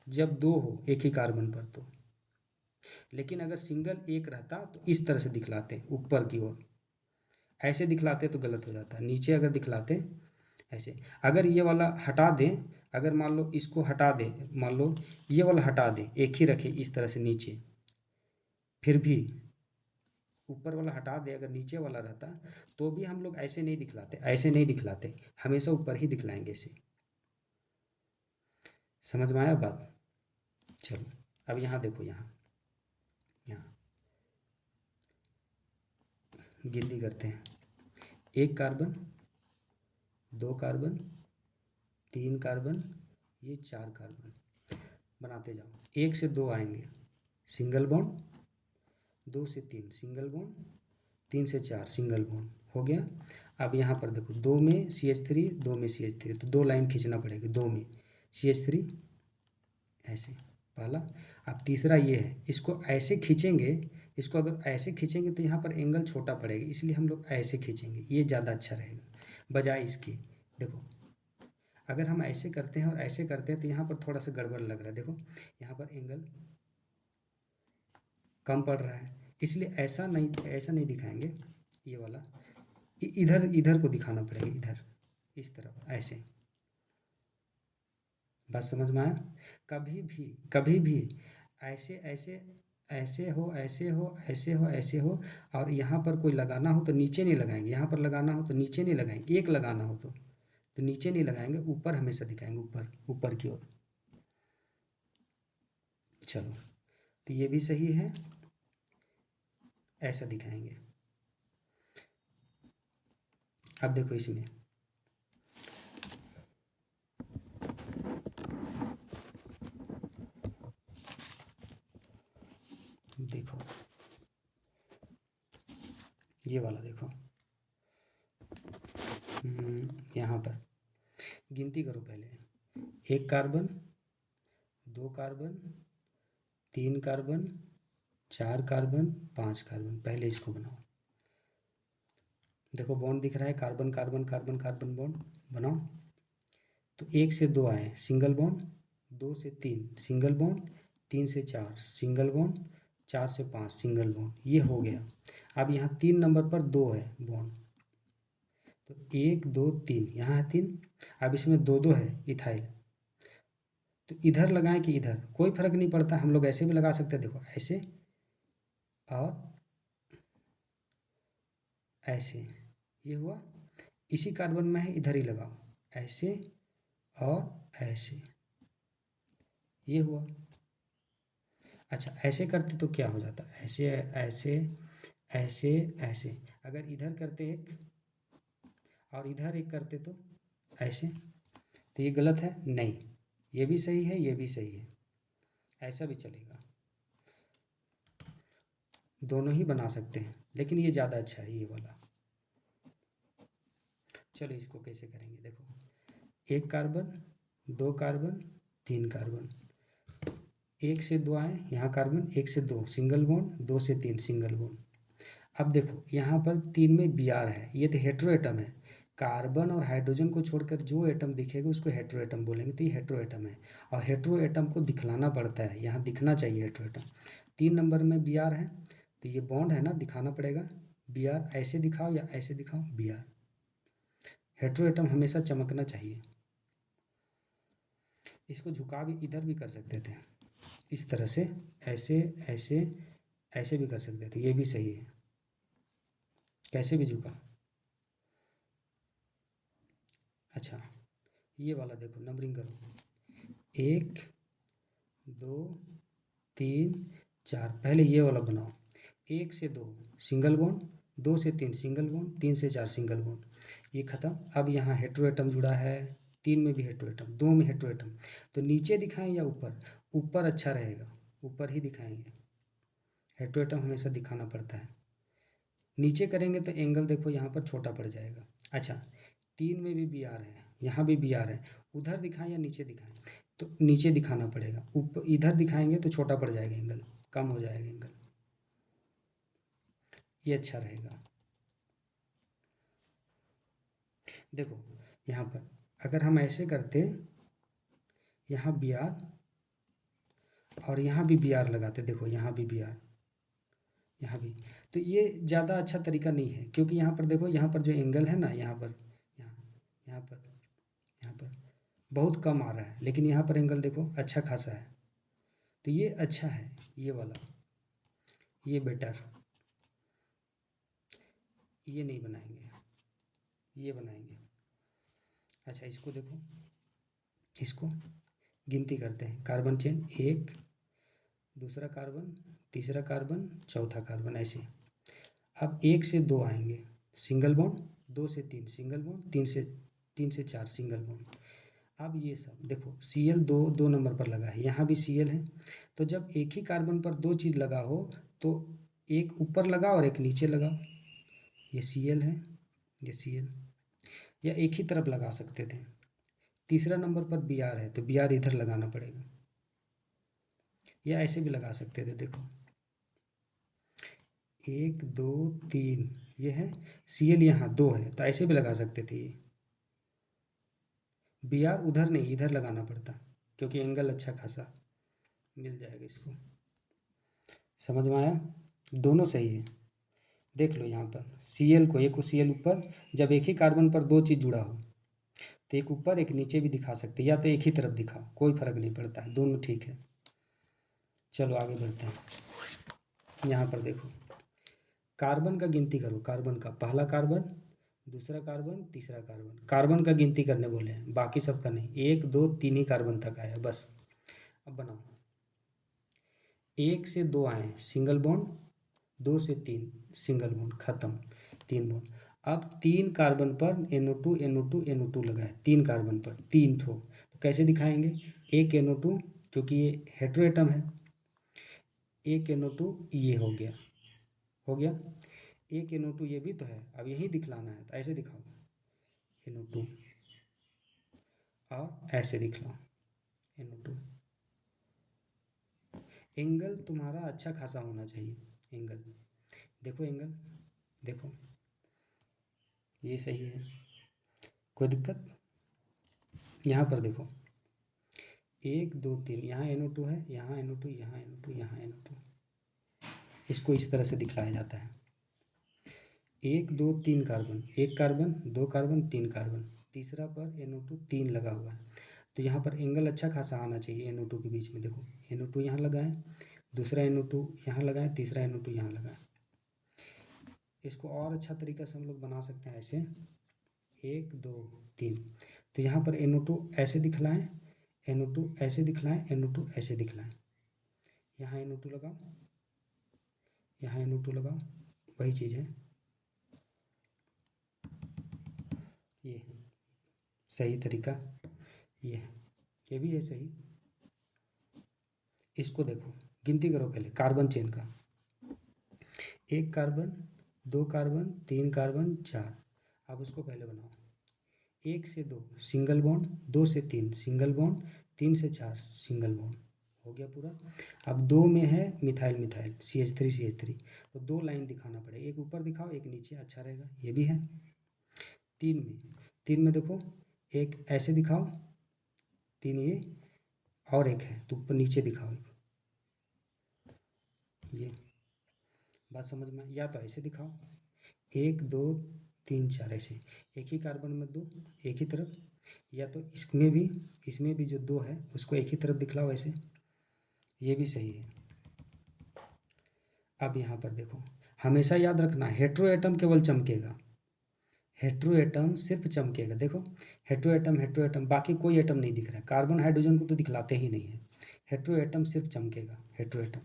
जब 2 हो एक ही कार्बन पर तो। लेकिन अगर सिंगल एक रहता तो इस तरह से दिखलाते, ऊपर की ओर ऐसे दिखलाते तो गलत हो जाता, नीचे अगर दिखलाते ऐसे। अगर ये वाला हटा दें, अगर मान लो इसको हटा दें, मान लो ये वाला हटा दें, एक ही रखें इस तरह से नीचे, फिर भी ऊपर वाला हटा दें, अगर नीचे वाला रहता तो भी हम लोग ऐसे नहीं दिखलाते, ऐसे नहीं दिखलाते, हमेशा ऊपर ही दिखलाएंगे इसे। समझ में आया बात। चलो अब यहाँ देखो, यहाँ यहाँ गिनती करते हैं, 1 कार्बन, 2 कार्बन, 3 कार्बन, ये 4 कार्बन, बनाते जाओ, 1 से 2 आएंगे सिंगल बॉन्ड, 2 से 3 सिंगल बॉन्ड, 3 से 4 सिंगल बॉन्ड, हो गया। अब यहाँ पर देखो, 2 में CH3, 2 में CH3, तो 2 लाइन खींचना पड़ेगी, 2 में CH3 ऐसे पहला। अब तीसरा ये है, इसको ऐसे खींचेंगे, इसको अगर ऐसे खींचेंगे तो यहाँ पर एंगल छोटा पड़ेगा, इसलिए हम लोग ऐसे खींचेंगे, ये ज़्यादा अच्छा रहेगा बजाय इसके। देखो अगर हम ऐसे करते हैं और ऐसे करते हैं तो यहाँ पर थोड़ा सा गड़बड़ लग रहा है, देखो यहाँ पर एंगल कम पड़ रहा है, इसलिए ऐसा नहीं दिखाएंगे, ये वाला इधर इधर को दिखाना पड़ेगा, इधर इस तरफ ऐसे, बात समझ में आया? कभी भी ऐसे ऐसे ऐसे हो, ऐसे हो, ऐसे हो, ऐसे हो, और यहाँ पर कोई लगाना हो तो नीचे नहीं लगाएंगे, यहाँ पर लगाना हो तो नीचे नहीं लगाएंगे, एक लगाना हो तो नीचे नहीं लगाएंगे, ऊपर हमेशा दिखाएंगे, ऊपर ऊपर की ओर। चलो, तो ये भी सही है, ऐसा दिखाएंगे। अब देखो इसमें देखो, ये वाला देखो, यहाँ पर गिनती करो पहले, 1 carbon, 2 carbon, 3 carbon, 4 carbon, 5 carbon, पहले इसको बनाओ। देखो बॉन्ड दिख रहा है, carbon carbon carbon carbon bond बनाओ। तो 1 से 2 आए सिंगल बॉन्ड, 2 से 3 सिंगल बॉन्ड, 3 से 4 सिंगल बॉन्ड, 4 से 5 सिंगल बॉन्ड, ये हो गया। अब यहाँ 3 नंबर पर 2 है बॉन्ड, तो 1 2 3, यहाँ है 3। अब इसमें 2 2 है इथाइल, तो इधर लगाएं कि इधर, कोई फर्क नहीं पड़ता, हम लोग ऐसे भी लगा सकते हैं, देखो ऐसे और ऐसे, ये हुआ। इसी कार्बन में है, इधर ही लगाओ, ऐसे और ऐसे, ये हुआ। अच्छा, ऐसे करते तो क्या हो जाता, ऐसे ऐसे ऐसे ऐसे, अगर इधर करते एक और इधर एक करते तो ऐसे, तो ये गलत है? नहीं, ये भी सही है, ये भी सही है, ऐसा भी चलेगा, दोनों ही बना सकते हैं, लेकिन ये ज़्यादा अच्छा है ये वाला। चलो इसको कैसे करेंगे, देखो, 1 कार्बन, 2 कार्बन, 3 कार्बन, 1 से 2 आए, यहाँ कार्बन, 1 से 2 सिंगल बॉन्ड, 2 से 3 सिंगल बॉन्ड। अब देखो यहाँ पर 3 में Br है, ये तो हेटेरो एटम है, कार्बन और हाइड्रोजन को छोड़कर जो एटम दिखेगा उसको हेटेरो एटम बोलेंगे, तो ये हेटेरो एटम है, और हेटेरो एटम को दिखलाना पड़ता है, यहाँ दिखना चाहिए हेटेरो एटम। 3 नंबर में Br है, तो ये बॉन्ड है ना, दिखाना पड़ेगा। Br ऐसे दिखाओ या ऐसे दिखाओ, Br, हेटेरो एटम हमेशा चमकना चाहिए। इसको झुका भी इधर भी कर सकते थे, इस तरह से, ऐसे ऐसे ऐसे भी कर सकते थे, ये भी सही है, कैसे भी झुका। अच्छा, ये वाला देखो, नंबरिंग करो, 1 2 3 4, पहले ये वाला बनाओ, 1 से 2 सिंगल बॉन्ड, 2 से 3 सिंगल बॉन्ड, 3 से 4 सिंगल बॉन्ड, ये खत्म। अब यहाँ हेटेरो एटम जुड़ा है, 3 में भी हेटेरो एटम, 2 में हेटेरो एटम, तो नीचे दिखाएं या ऊपर? ऊपर अच्छा रहेगा, ऊपर ही दिखाएंगे, हेटेरो एटम हमेशा दिखाना पड़ता है। नीचे करेंगे तो एंगल देखो यहाँ पर छोटा पड़ जाएगा। अच्छा, 3 में भी Br है, यहाँ भी Br है, उधर दिखाएं या नीचे दिखाएं? तो नीचे दिखाना पड़ेगा, ऊपर इधर दिखाएंगे तो छोटा पड़ जाएगा एंगल, कम हो जाएगा एंगल, ये अच्छा रहेगा। देखो यहाँ पर अगर हम ऐसे करते, यहाँ Br और यहाँ भी Br लगाते, देखो यहाँ भी Br, यहाँ भी, तो ये ज़्यादा अच्छा तरीका नहीं है, क्योंकि यहाँ पर देखो, यहाँ पर जो एंगल है ना, यहाँ पर, यहाँ यहाँ पर, यहाँ पर बहुत कम आ रहा है, लेकिन यहाँ पर एंगल देखो अच्छा खासा है, तो ये अच्छा है, ये वाला, ये बेटर, ये नहीं बनाएंगे, ये बनाएंगे। अच्छा, इसको देखो, इसको गिनती करते हैं, कार्बन चेन, 1, दूसरा कार्बन, तीसरा कार्बन, चौथा कार्बन, ऐसे। अब 1 से 2 आएंगे सिंगल बॉन्ड, 2 से 3 सिंगल बॉन्ड, 3 से 4 सिंगल बॉन्ड। अब ये सब देखो, Cl 2 नंबर पर लगा है, यहाँ भी Cl है, तो जब एक ही कार्बन पर 2 चीज़ लगा हो तो एक ऊपर लगा और एक नीचे लगा, ये Cl है, ये Cl, या एक ही तरफ लगा सकते थे। तीसरा नंबर पर Br है, तो Br इधर लगाना पड़ेगा, या ऐसे भी लगा सकते थे, देखो 1 2 3, ये है Cl, यहाँ 2 है, तो ऐसे भी लगा सकते थे। ये Br उधर नहीं, इधर लगाना पड़ता, क्योंकि एंगल अच्छा खासा मिल जाएगा इसको। समझ में आया? दोनों सही है, देख लो यहाँ पर Cl को, एक को Cl ऊपर, जब एक ही कार्बन पर 2 चीज़ जुड़ा हो तो एक ऊपर एक नीचे भी दिखा सकते, या तो एक ही तरफ दिखाओ, कोई फर्क नहीं पड़ता है, दोनों ठीक है। चलो आगे बढ़ते हैं। यहाँ पर देखो, कार्बन का गिनती करो। कार्बन का पहला कार्बन, दूसरा कार्बन, तीसरा कार्बन, कार्बन का गिनती करने बोले हैं, बाकी सब का नहीं। 1 2 3 ही कार्बन तक आया बस। अब बनाओ। 1 से 2 आए सिंगल बॉन्ड, 2 से 3 सिंगल बॉन्ड, खत्म। 3 बॉन्ड। अब 3 कार्बन पर NO2 NO2 NO2 लगा है, 3 कार्बन पर 3 ठो, तो कैसे दिखाएंगे? एक NO2, क्योंकि ये हेट्रोएटम है, एक NO2 ये हो गया, हो गया। एक NO2 ये भी तो है, अब यही दिखलाना है, तो ऐसे दिखाओ NO2, और ऐसे दिखलाओ NO2। एंगल तुम्हारा अच्छा खासा होना चाहिए। एंगल देखो, एंगल देखो, ये सही है, कोई दिक्कत? यहाँ पर देखो, 1 2 3, यहाँ NO2 है, यहाँ NO2, यहाँ NO2, यहाँ NO2, इसको इस तरह से दिखलाया जाता है। 1 2 3 कार्बन, एक कार्बन, दो कार्बन, तीन कार्बन, तीसरा पर NO2 3 लगा हुआ है, तो यहाँ पर एंगल अच्छा खासा आना चाहिए NO2 के बीच में। देखो NO2 यहाँ लगा है, दूसरा NO2 यहाँ लगा है, तीसरा NO2 यहाँ लगा है। इसको और अच्छा तरीका से हम लोग बना सकते हैं ऐसे, 1 2 3, तो यहाँ पर NO2 ऐसे दिखलाएं, NO2 ऐसे दिखलाएं, NO2 ऐसे दिखलाएं, यहाँ NO2 लगाओ, यहाँ NO2 लगाओ, वही चीज़ है। ये सही तरीका ये भी है सही। इसको देखो, गिनती करो पहले कार्बन चेन का, 1 कार्बन, 2 कार्बन, 3 कार्बन, 4। अब उसको पहले बनाओ। 1 से 2 सिंगल बॉन्ड, 2 से 3 सिंगल बॉन्ड, 3 से 4 सिंगल बॉन्ड, हो गया पूरा। अब 2 में है मिथाइल मिथाइल CH3 तो 2 लाइन दिखाना पड़ेगा, एक ऊपर दिखाओ एक नीचे, अच्छा रहेगा। ये भी है। 3 में देखो, एक ऐसे दिखाओ, 3 ये, और एक है तो ऊपर नीचे दिखाओ एक, ये बात समझ में? या तो ऐसे दिखाओ, 1 2 3 4 ऐसे, एक ही कार्बन में 2 एक ही तरफ, या तो इसमें भी जो 2 है उसको एक ही तरफ दिखलाओ ऐसे, ये भी सही है। अब यहाँ पर देखो, हमेशा याद रखना हेट्रो एटम केवल चमकेगा, हेट्रो एटम सिर्फ चमकेगा। देखो हेट्रो एटम, बाकी कोई एटम नहीं दिख रहा है, कार्बन हाइड्रोजन को तो दिखलाते ही नहीं है, हेट्रो एटम सिर्फ चमकेगा, हेट्रो एटम।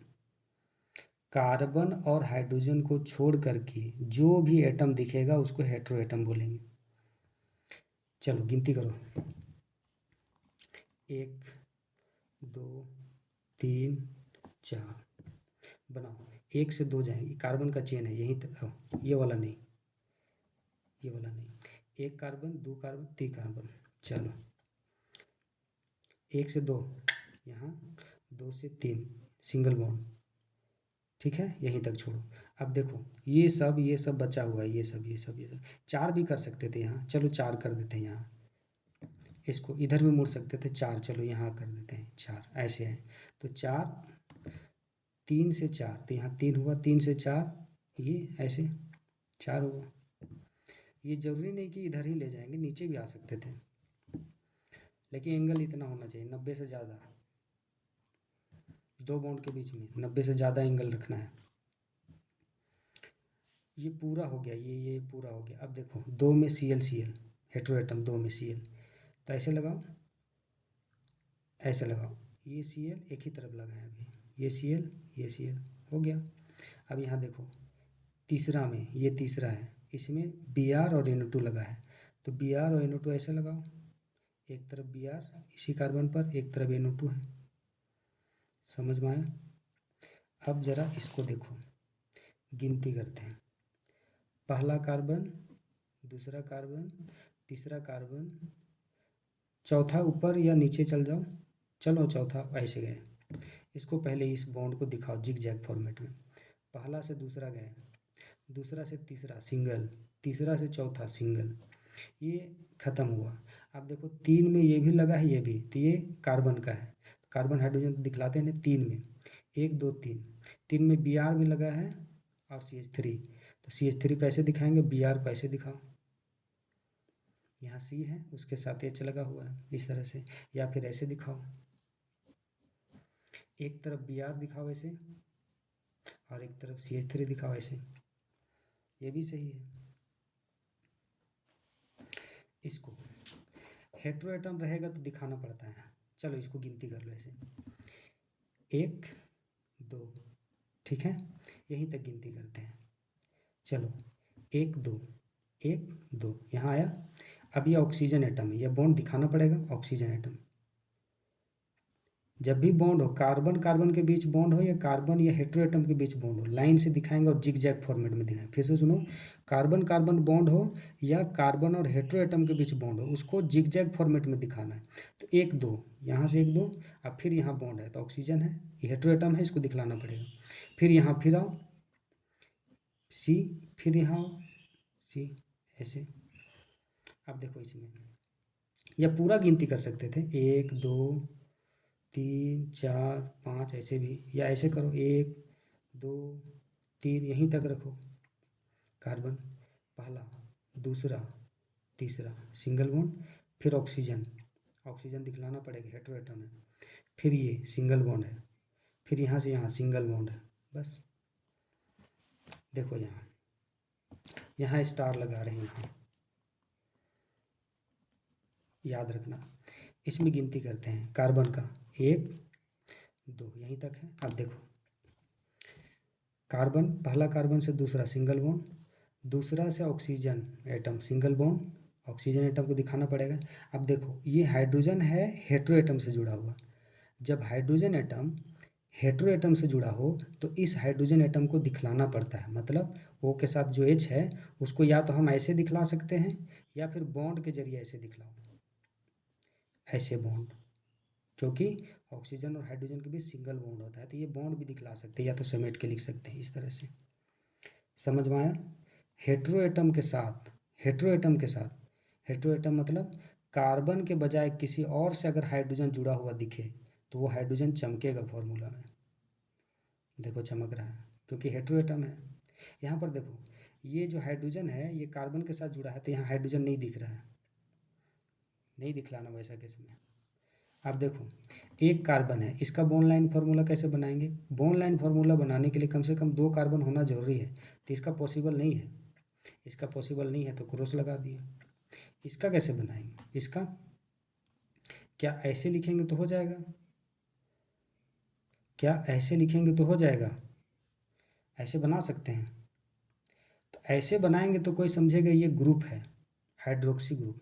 कार्बन और हाइड्रोजन को छोड़ करके जो भी एटम दिखेगा उसको हेट्रो एटम बोलेंगे। चलो गिनती करो, 1 2 3 4, बनाओ। 1 से 2 जाएंगे, कार्बन का चेन है यहीं तक, ये वाला नहीं, ये वाला नहीं। 1 कार्बन, 2 कार्बन, 3 कार्बन, चलो 1 से 2 यहाँ, 2 से 3 सिंगल बॉन्ड, ठीक है, यहीं तक छोड़ो। अब देखो ये सब बचा हुआ है, ये सब 4 भी कर सकते थे यहाँ, चलो 4 कर देते हैं यहाँ, इसको इधर भी मोड़ सकते थे 4, चलो यहाँ कर देते हैं 4, ऐसे है तो 4, 3 से 4 तो यहाँ 3 हुआ, 3 से 4 ये ऐसे 4 हुआ। ये जरूरी नहीं कि इधर ही ले जाएंगे, नीचे भी आ सकते थे, लेकिन एंगल इतना होना चाहिए 90 से ज़्यादा, 2 बॉन्ड के बीच में 90 से ज़्यादा एंगल रखना है। ये पूरा हो गया, ये पूरा हो गया। अब देखो 2 में Cl हेट्रोएटम, 2 में Cl, तो ऐसे लगाओ, ऐसे लगाओ, ये Cl एक ही तरफ लगा है अभी, ये Cl हो गया। अब यहाँ देखो तीसरा में, ये तीसरा है, इसमें Br और NO2 लगा है, तो Br और NO2 ऐसे लगाओ, एक तरफ Br इसी कार्बन पर, एक तरफ NO2 है, समझ में आया? अब ज़रा इसको देखो, गिनती करते हैं, पहला कार्बन, दूसरा कार्बन, तीसरा कार्बन, चौथा ऊपर या नीचे चल जाओ, चलो चौथा ऐसे गए, इसको पहले इस बॉन्ड को दिखाओ जिग जैग फॉर्मेट में, पहला से दूसरा गए, दूसरा से तीसरा सिंगल, तीसरा से चौथा सिंगल, ये ख़त्म हुआ। अब देखो 3 में ये भी लगा है, ये भी, तो ये कार्बन का है, कार्बन हाइड्रोजन तो दिखलाते हैं 3 में, 1 2 3, 3 में Br भी लगा है और CH3, तो CH3 कैसे दिखाएंगे, Br को ऐसे दिखाओ, यहाँ सी है, उसके साथ एच लगा हुआ है इस तरह से, या फिर ऐसे दिखाओ, एक तरफ बी आर दिखाओ ऐसे और एक तरफ सी एच थ्री दिखाओ ऐसे, ये भी सही है। इसको हेट्रोएटम रहेगा तो दिखाना पड़ता है। चलो इसको गिनती कर लो ऐसे, 1 2, ठीक है, यहीं तक गिनती करते हैं। चलो 1 2 1 2, यहाँ आया। अब ये ऑक्सीजन एटम है, यह बॉन्ड दिखाना पड़ेगा, ऑक्सीजन एटम। जब भी बॉन्ड हो, कार्बन कार्बन के बीच बॉन्ड हो या कार्बन या हेट्रोएटम के बीच बॉन्ड हो, लाइन से दिखाएंगे और जिग जैग फॉर्मेट में दिखाएंगे। फिर से सुनो, कार्बन कार्बन बॉन्ड हो या कार्बन और हेट्रोएटम के बीच बॉन्ड हो, उसको जिग जैग फॉर्मेट में दिखाना है। तो 1 2, यहाँ से 1 2, अब फिर यहाँ बॉन्ड है तो ऑक्सीजन है, ये हेट्रोएटम है, इसको दिखलाना पड़ेगा। फिर यहाँ फिर आओ सी, फिर यहाँ आओ सी, ऐसे। अब देखो इसमें, या पूरा गिनती कर सकते थे, 1 2 3 4 5, ऐसे भी, या ऐसे करो 1 2 3, यहीं तक रखो। कार्बन पहला, दूसरा, तीसरा सिंगल बॉन्ड, फिर ऑक्सीजन, ऑक्सीजन दिखलाना पड़ेगा, हेट्रोएटम है। फिर ये सिंगल बॉन्ड है, फिर यहाँ से यहाँ सिंगल बॉन्ड है। बस देखो यहाँ, यहाँ स्टार लगा रहे हैं, यहाँ याद रखना। इसमें गिनती करते हैं कार्बन का, 1 2, यहीं तक है। अब देखो, कार्बन, पहला कार्बन से दूसरा सिंगल बॉन्ड, दूसरा से oxygen atom single bond, oxygen atom को दिखाना पड़ेगा। अब देखो ये हाइड्रोजन है हेट्रो एटम से जुड़ा हुआ, जब हाइड्रोजन एटम हेट्रो एटम से जुड़ा हो तो इस हाइड्रोजन एटम को दिखलाना पड़ता है। मतलब ओ के साथ जो एच है उसको या तो हम ऐसे दिखला सकते हैं या फिर बॉन्ड के जरिए ऐसे दिखलाओ, ऐसे बॉन्ड, क्योंकि ऑक्सीजन और हाइड्रोजन के बीच सिंगल बॉन्ड होता है, तो ये बॉन्ड भी दिखला सकते हैं या तो समेट के लिख सकते हैं इस तरह से। समझ में आया? हेट्रो एटम के साथ, हेट्रो एटम के साथ, हेट्रो एटम मतलब कार्बन के बजाय किसी और से अगर हाइड्रोजन जुड़ा हुआ दिखे तो वो हाइड्रोजन चमकेगा फॉर्मूला में। देखो चमक रहा है क्योंकि हेट्रो एटम है। यहाँ पर देखो, ये जो हाइड्रोजन है ये कार्बन के साथ जुड़ा है तो यहाँ हाइड्रोजन नहीं दिख रहा है, नहीं दिखलाना वैसा केस में। अब देखो, एक कार्बन है, इसका बॉन्ड लाइन फार्मूला कैसे बनाएंगे? बॉन्ड लाइन फार्मूला बनाने के लिए कम से कम 2 कार्बन होना जरूरी है, तो इसका पॉसिबल नहीं है, इसका पॉसिबल नहीं है तो क्रॉस लगा दिए। इसका कैसे बनाएंगे? इसका क्या ऐसे लिखेंगे तो हो जाएगा? क्या ऐसे लिखेंगे तो हो जाएगा? ऐसे बना सकते हैं। तो ऐसे बनाएंगे तो कोई समझेगा ये ग्रुप है, हाइड्रोक्सी ग्रुप,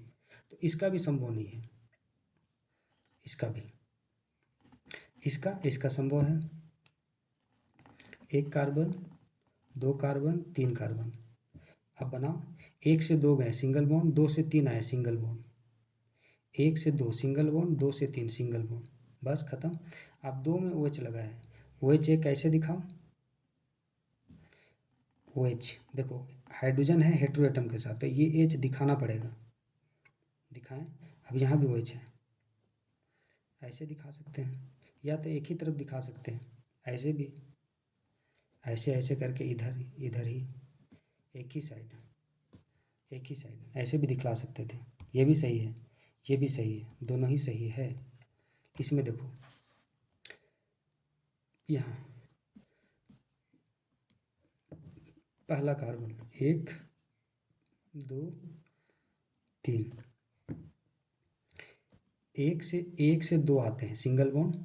तो इसका भी संभव नहीं है, इसका भी, इसका संभव है। 1 कार्बन, 2 कार्बन, 3 कार्बन। अब बनाओ, 1 से 2 गए सिंगल बॉन्ड, 2 से 3 आए सिंगल बॉन्ड, 1 से 2 सिंगल बॉन्ड, 2 से 3 सिंगल बॉन्ड, बस खत्म। अब 2 में OH लगा है, OH एक कैसे दिखाओ? OH देखो, हाइड्रोजन है हेट्रो एटम के साथ तो ये H दिखाना पड़ेगा, दिखाएं। अब यहाँ भी OH है, ऐसे दिखा सकते हैं या तो एक ही तरफ दिखा सकते हैं, ऐसे भी, ऐसे ऐसे करके इधर इधर ही, एक ही साइड, एक ही साइड ऐसे भी दिखला सकते थे। ये भी सही है, ये भी सही है, दोनों ही सही है। इसमें देखो, यहाँ पहला कार्बन 1 2 3, 1 से 2 आते हैं सिंगल बॉन्ड,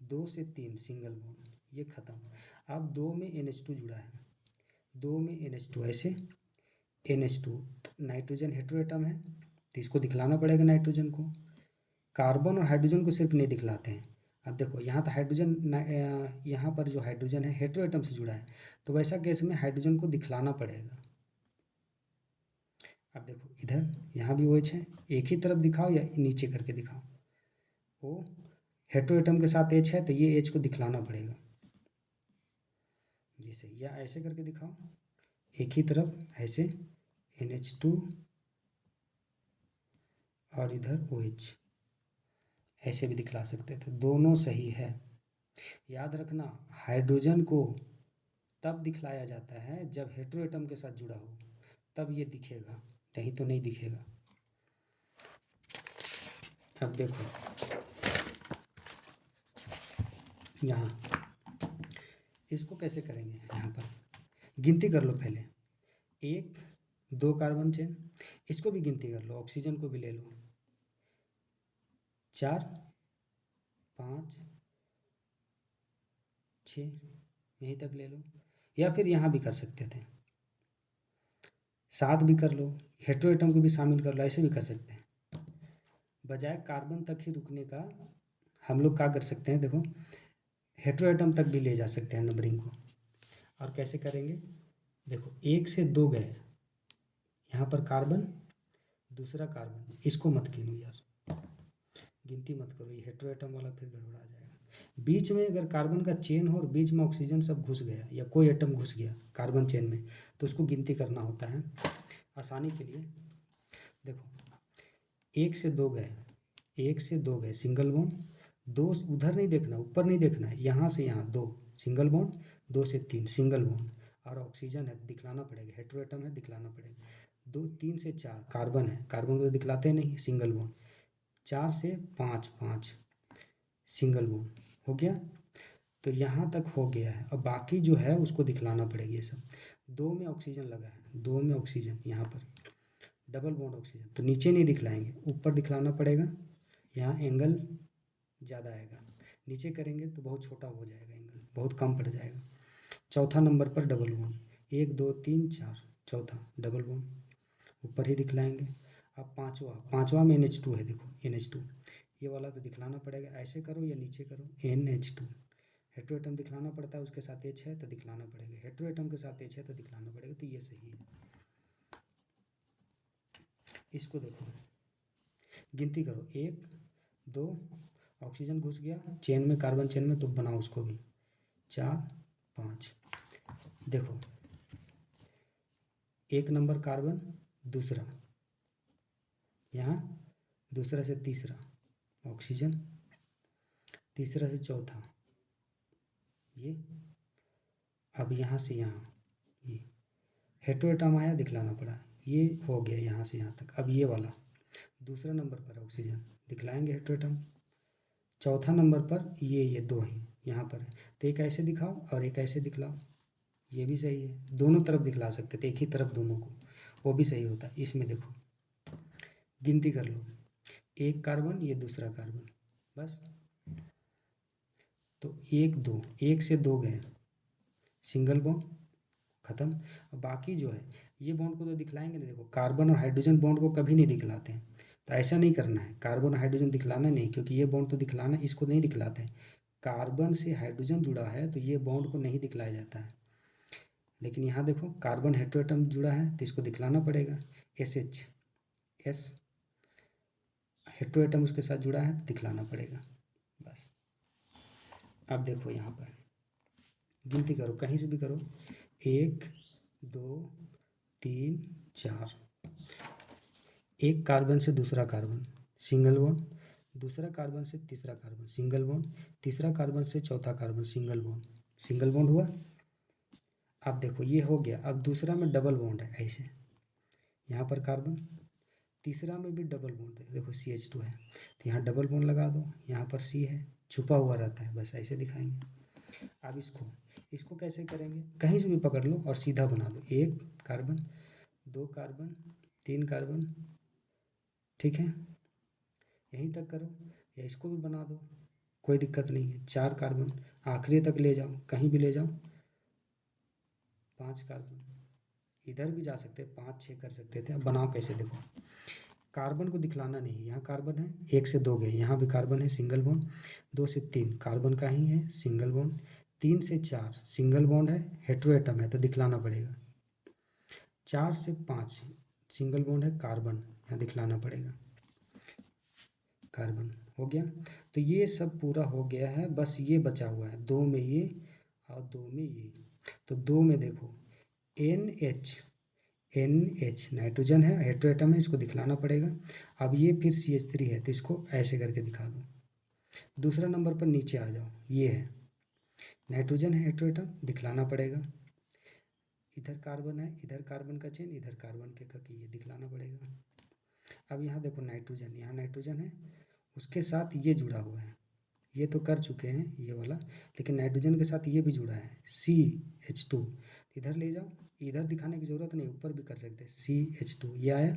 2 से 3 सिंगल बॉन्ड, ये खत्म। अब 2 में NH2 जुड़ा है, 2 में NH2 ऐसे, NH2 नाइट्रोजन हेट्रोएटम है तो इसको दिखलाना पड़ेगा नाइट्रोजन को। कार्बन और हाइड्रोजन को सिर्फ नहीं दिखलाते हैं। अब देखो यहाँ तो हाइड्रोजन, यहाँ पर जो हाइड्रोजन है हेट्रोएटम से जुड़ा है तो वैसा केस में हाइड्रोजन को दिखलाना पड़ेगा। अब देखो इधर, यहाँ भी OH है, एक ही तरफ दिखाओ या नीचे करके दिखाओ, ओ हेट्रोएटम के साथ H है तो ये H को दिखलाना पड़ेगा, ये सही, या ऐसे करके दिखाओ, एक ही तरफ ऐसे NH2 और इधर OH, ऐसे भी दिखला सकते थे, दोनों सही है। याद रखना, हाइड्रोजन को तब दिखलाया जाता है जब हेट्रोएटम के साथ जुड़ा हो, तब ये दिखेगा, नहीं तो नहीं दिखेगा। अब देखो यहाँ इसको कैसे करेंगे, यहाँ पर गिनती कर लो पहले, 1 2 कार्बन चेन, इसको भी गिनती कर लो, ऑक्सीजन को भी ले लो, 4 5 6 यहीं तक ले लो, या फिर यहाँ भी कर सकते थे, 7 भी कर लो, हेटेरोएटम को भी शामिल कर लो, ऐसे भी कर सकते हैं। बजाय कार्बन तक ही रुकने का हम लोग क्या कर सकते हैं, देखो हेटेरोएटम तक भी ले जा सकते हैं नंबरिंग को। और कैसे करेंगे, देखो 1 से 2 गए, यहाँ पर कार्बन, दूसरा कार्बन, इसको मत गिनो यार, गिनती मत करो, ये हेटेरोएटम वाला फिर गड़बड़ा जाएगा। बीच में अगर कार्बन का चेन हो और बीच में ऑक्सीजन सब घुस गया या कोई एटम घुस गया कार्बन चेन में, तो उसको गिनती करना होता है आसानी के लिए। देखो 1 से 2 गए, 1 से 2 गए सिंगल बॉन्ड, 2 उधर नहीं देखना, ऊपर नहीं देखना है, यहाँ से यहाँ 2 सिंगल बॉन्ड, 2 से 3 सिंगल बॉन्ड, और ऑक्सीजन है दिखलाना पड़ेगा, हेटेरोएटम है दिखलाना पड़ेगा। 2 3 से 4 कार्बन है, कार्बन को तो दिखलाते नहीं सिंगल बॉन्ड, 4 से 5 5 सिंगल बॉन्ड हो गया। तो यहाँ तक हो गया है, अब बाकी जो है उसको दिखलाना पड़ेगा ये सब। 2 में ऑक्सीजन लगा है, 2 में ऑक्सीजन, यहाँ पर डबल बॉन्ड ऑक्सीजन, तो नीचे नहीं दिखलाएंगे, ऊपर दिखलाना पड़ेगा, यहाँ एंगल ज़्यादा आएगा, नीचे करेंगे तो बहुत छोटा हो जाएगा, एंगल बहुत कम पड़ जाएगा। चौथा नंबर पर डबल बॉन्ड, 1 2 3 4, चौथा डबल बॉन्ड, ऊपर ही दिखलाएंगे। अब पाँचवा में NH2 है, देखो NH2, ये वाला तो दिखलाना पड़ेगा, ऐसे करो या नीचे करो, NH2, हेटेरोएटम दिखलाना पड़ता है, उसके साथ H है तो दिखलाना पड़ेगा, हेटेरोएटम के साथ H है तो दिखलाना पड़ेगा, तो ये सही है। इसको देखो गिनती करो, 1 2, ऑक्सीजन घुस गया चेन में, कार्बन चेन में, तो बनाओ उसको भी, 4 5, देखो 1 नंबर कार्बन, दूसरा, यहाँ दूसरा से तीसरा ऑक्सीजन, तीसरा से चौथा ये, अब यहाँ से यहाँ ये हेटेरोएटम आया दिखलाना पड़ा, ये हो गया यहाँ से यहाँ तक। अब ये वाला दूसरा नंबर पर ऑक्सीजन दिखलाएंगे हेटेरोएटम, चौथा नंबर पर ये 2 ही यहाँ पर है, तो एक ऐसे दिखाओ और एक ऐसे दिखलाओ, ये भी सही है, दोनों तरफ दिखला सकते थे, एक ही तरफ दोनों को, वो भी सही होता है। इसमें देखो गिनती कर लो, 1 कार्बन, ये दूसरा कार्बन, बस, तो 1 2, 1 से 2 गए सिंगल बॉन्ड खत्म। अब बाकी जो है ये बॉन्ड को तो दिखलाएंगे नहीं, देखो कार्बन और हाइड्रोजन बॉन्ड को कभी नहीं दिखलाते हैं, तो ऐसा नहीं करना है, कार्बन और हाइड्रोजन दिखलाना नहीं, क्योंकि ये बॉन्ड तो दिखलाना, इसको नहीं दिखलाते हैं। कार्बन से हाइड्रोजन जुड़ा है तो ये बॉन्ड को नहीं दिखलाया जाता है, लेकिन यहाँ देखो कार्बन हेटेरोएटम जुड़ा है तो इसको दिखलाना पड़ेगा, SH S हेटेरोएटम उसके साथ जुड़ा है तो दिखलाना पड़ेगा, बस। अब देखो यहाँ पर गिनती करो, कहीं से भी करो, 1 2 3 4, एक कार्बन से दूसरा कार्बन सिंगल बॉन्ड, दूसरा कार्बन से तीसरा कार्बन सिंगल बॉन्ड, तीसरा कार्बन से चौथा carbon single bond, single bond हुआ। अब देखो ये हो गया, अब दूसरा में डबल बॉन्ड है, ऐसे यहाँ पर कार्बन, तीसरा में भी डबल बॉन्ड है, देखो CH2 है, तो यहाँ डबल बॉन्ड लगा दो, यहाँ पर C है, छुपा हुआ रहता है, बस ऐसे दिखाएंगे। अब इसको कैसे करेंगे, कहीं से भी पकड़ लो और सीधा बना दो, 1 कार्बन, 2 कार्बन, 3 कार्बन, ठीक है, यहीं तक करो, या इसको भी बना दो, कोई दिक्कत नहीं है, 4 कार्बन, आखिरी तक ले जाओ, कहीं भी ले जाओ, 5 कार्बन, इधर भी जा सकते, 5 6 कर सकते थे। अब बनाओ कैसे, देखो कार्बन को दिखलाना नहीं, यहाँ कार्बन है, 1 से 2 गए, यहाँ भी कार्बन है सिंगल बॉन्ड, 2 से 3 कार्बन का ही है सिंगल बॉन्ड, 3 से 4 सिंगल बॉन्ड है, हेटेरोएटम है तो दिखलाना पड़ेगा, 4 से 5 सिंगल बॉन्ड है कार्बन, यहाँ दिखलाना पड़ेगा, कार्बन हो गया। तो ये सब पूरा हो गया है, बस ये बचा हुआ है, 2 में ये और 2 में ये। तो 2 में देखो NH नाइट्रोजन है, हेटेरोएटम है, इसको दिखलाना पड़ेगा। अब ये फिर CH3 है तो इसको ऐसे करके दिखा दो। दूसरा नंबर पर नीचे आ जाओ, ये है नाइट्रोजन है, हेटेरोएटम दिखलाना पड़ेगा, इधर कार्बन है, इधर कार्बन का चेन, इधर कार्बन के का, ये दिखलाना पड़ेगा। अब यहाँ देखो नाइट्रोजन, यहाँ नाइट्रोजन है, उसके साथ ये जुड़ा हुआ है, ये तो कर चुके हैं ये वाला, लेकिन नाइट्रोजन के साथ ये भी जुड़ा है CH2। इधर ले जाओ, इधर दिखाने की ज़रूरत नहीं, ऊपर भी कर सकते हैं CH2, ये आया।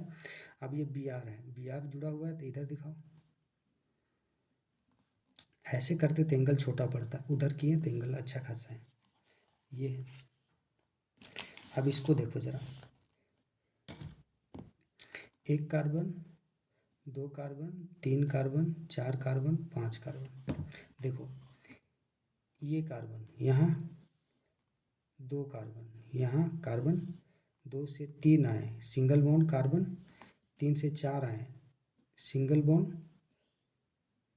अब ये Br है, Br जुड़ा हुआ है तो इधर दिखाओ। ऐसे करते तो एंगल छोटा पड़ता है, उधर किए तो एंगल अच्छा खासा है। ये है। अब इसको देखो ज़रा, एक कार्बन, दो कार्बन, तीन कार्बन, चार कार्बन, पांच कार्बन। देखो ये कार्बन यहाँ, दो कार्बन यहाँ, कार्बन दो से तीन आए सिंगल बॉन्ड, कार्बन तीन से चार आए सिंगल बॉन्ड,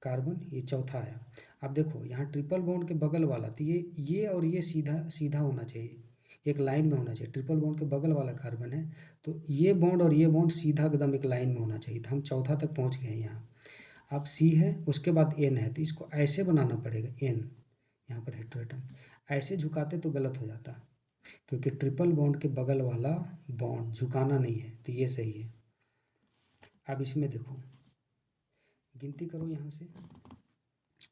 कार्बन ये चौथा आया। अब देखो यहाँ ट्रिपल बॉन्ड के बगल वाला, तो ये और ये सीधा सीधा होना चाहिए, एक लाइन में होना चाहिए। ट्रिपल बॉन्ड के बगल वाला कार्बन है तो ये बॉन्ड और ये बॉन्ड सीधा एकदम एक लाइन में होना चाहिए, तो हम चौथा तक पहुँच गए यहाँ। अब C है, उसके बाद N है, तो इसको ऐसे बनाना पड़ेगा N, यहाँ पर हेट्रोएटम ऐसे झुकाते तो गलत हो जाता, क्योंकि ट्रिपल बॉन्ड के बगल वाला बॉन्ड झुकाना नहीं है, तो ये सही है। अब इसमें देखो, गिनती करो यहाँ से,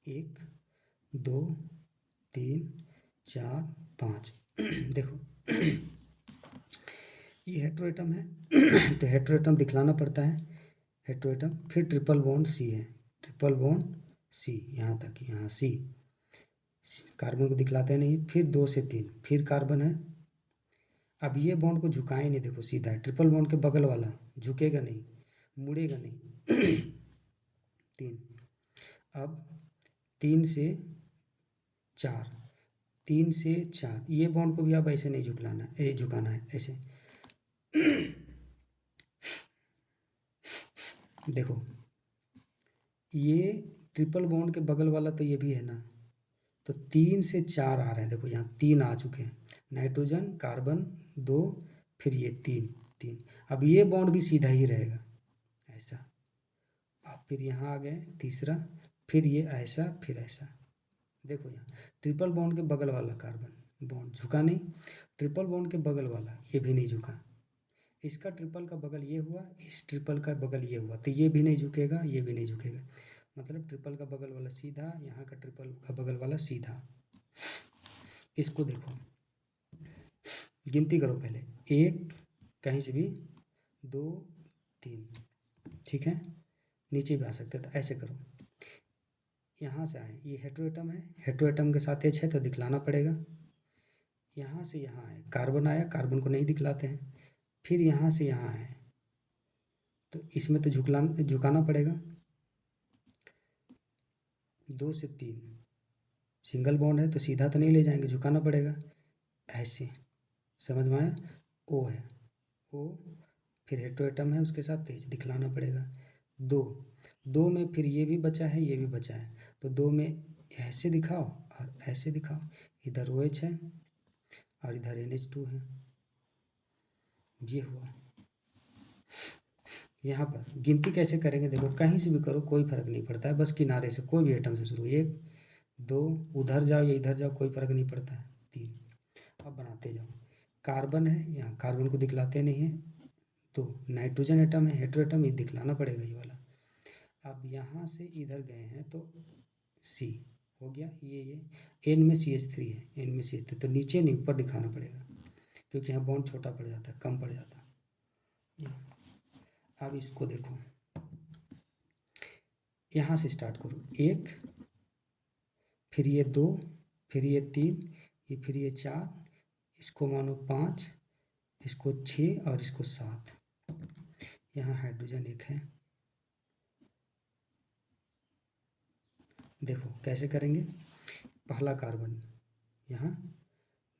एक, दो, तीन, चार, पाँच। देखो ये हेट्रोएटम है तो हेट्रोएटम दिखलाना पड़ता है, हेट्रोएटम, फिर ट्रिपल बॉन्ड C है, ट्रिपल बॉन्ड C यहाँ तक, यहाँ C, कार्बन को दिखलाते नहीं, फिर दो से तीन, फिर कार्बन है। अब ये बॉन्ड को झुकाए नहीं, देखो सीधा है, ट्रिपल बॉन्ड के बगल वाला झुकेगा नहीं, मुड़ेगा नहीं। तीन, अब तीन से चार, तीन से चार, ये बॉन्ड को भी आप ऐसे नहीं झुकलाना, झुकाना है ऐसे। देखो ये ट्रिपल बॉन्ड के बगल वाला तो ये भी है ना, तो तीन से चार आ रहे हैं, देखो यहाँ तीन आ चुके हैं, नाइट्रोजन, कार्बन दो, फिर ये तीन, तीन। अब ये बॉन्ड भी सीधा ही रहेगा ऐसा, अब फिर यहाँ आ गए तीसरा, फिर ये ऐसा, फिर ऐसा। देखो यहाँ ट्रिपल बॉन्ड के बगल वाला कार्बन बॉन्ड झुका नहीं, ट्रिपल बॉन्ड के बगल वाला ये भी नहीं झुका, इसका ट्रिपल का बगल ये हुआ, इस ट्रिपल का बगल ये हुआ, तो ये भी नहीं झुकेगा, ये भी नहीं झुकेगा, मतलब ट्रिपल का बगल वाला सीधा, यहाँ का ट्रिपल का बगल वाला सीधा। इसको देखो, गिनती करो पहले, एक कहीं से भी, दो, तीन, ठीक है, नीचे भी आ सकते तो ऐसे करो, यहाँ से आए, ये हेट्रोएटम है, हेट्रोएटम के साथ H है तो दिखलाना पड़ेगा, यहाँ से यहाँ आए, कार्बन आया, कार्बन को नहीं दिखलाते हैं, फिर यहाँ से यहाँ आए तो इसमें तो झुकाना पड़ेगा, दो से तीन, सिंगल बॉन्ड है तो सीधा तो नहीं ले जाएंगे, झुकाना पड़ेगा ऐसे, समझ में आया। O है, O, फिर हेट्रोएटम है उसके साथ H दिखलाना पड़ेगा, दो, दो में फिर ये भी बचा है, ये भी बचा है, तो दो में ऐसे दिखाओ और ऐसे दिखाओ, इधर OH है और इधर NH2 है, ये हुआ। यहाँ पर गिनती कैसे करेंगे, देखो कहीं से भी करो कोई फर्क नहीं पड़ता है, बस किनारे से कोई भी एटम से शुरू, एक, दो, उधर जाओ या इधर जाओ कोई फर्क नहीं पड़ता है, तीन। अब बनाते जाओ, कार्बन है, यहाँ कार्बन को दिखलाते नहीं है, तो नाइट्रोजन एटम है, हेट्रोएटम, ये दिखलाना पड़ेगा ये वाला। अब यहाँ से इधर गए हैं तो C हो गया, ये N में CH3 है, N में CH3, तो नीचे नहीं ऊपर दिखाना पड़ेगा, क्योंकि यहाँ बॉन्ड छोटा पड़ जाता है, कम पड़ जाता है। अब इसको देखो, यहाँ से स्टार्ट करो, एक, फिर ये दो, फिर ये तीन, ये फिर ये चार, इसको मानो पाँच, इसको छः और इसको सात। यहाँ हाइड्रोजन एक है, देखो कैसे करेंगे, पहला कार्बन यहाँ,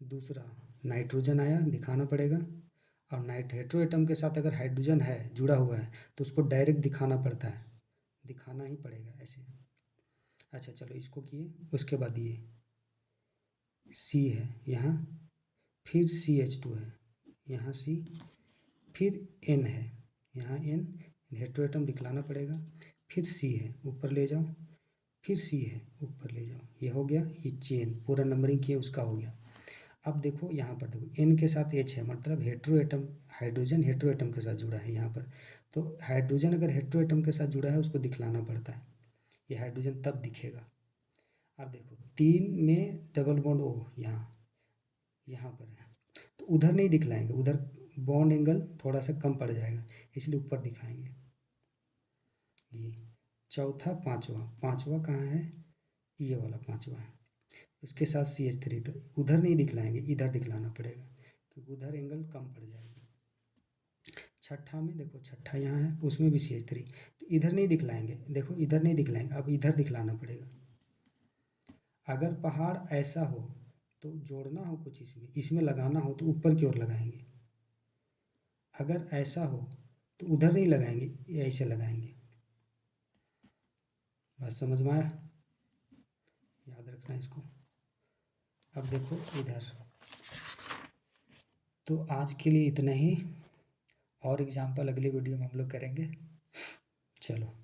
दूसरा नाइट्रोजन आया, दिखाना पड़ेगा, और हेट्रोएटम के साथ अगर हाइड्रोजन है जुड़ा हुआ है तो उसको डायरेक्ट दिखाना पड़ता है, दिखाना ही पड़ेगा ऐसे। अच्छा चलो इसको किए, उसके बाद ये C है यहाँ, फिर CH2 है यहाँ C, फिर N है यहाँ N, हेट्रोएटम दिखलाना पड़ेगा, फिर C है ऊपर ले जाओ, फिर C है ऊपर ले जाओ, ये हो गया, ये चेन पूरा नंबरिंग किया उसका हो गया। अब देखो यहाँ पर देखो N के साथ H है, मतलब हेट्रोएटम, हाइड्रोजन हेट्रोएटम के साथ जुड़ा है यहाँ पर, तो हाइड्रोजन अगर हेट्रोएटम के साथ जुड़ा है उसको दिखलाना पड़ता है, ये हाइड्रोजन तब दिखेगा। अब देखो 3 में डबल बॉन्ड O यहाँ पर है, तो उधर नहीं दिखलाएंगे, उधर बॉन्ड एंगल थोड़ा सा कम पड़ जाएगा, इसलिए ऊपर दिखाएंगे। ये चौथा पाँचवा कहाँ है, ये वाला पाँचवा है, उसके साथ CH3, तो उधर नहीं दिखलाएंगे, इधर दिखलाना पड़ेगा क्योंकि उधर एंगल कम पड़ जाएगी। छठा में देखो, छठा यहाँ है, उसमें भी CH3, तो इधर नहीं दिखलाएंगे, देखो इधर नहीं दिखलाएंगे, अब इधर दिखलाना पड़ेगा। अगर पहाड़ ऐसा हो तो जोड़ना हो कुछ इसमें लगाना हो तो ऊपर की ओर लगाएंगे। अगर ऐसा हो तो उधर नहीं लगाएंगे, ये ऐसे लगाएंगे। बस समझ में आया, याद रखना इसको। अब देखो इधर, तो आज के लिए इतना ही, और एग्जाम्पल अगली वीडियो में हम लोग करेंगे। चलो।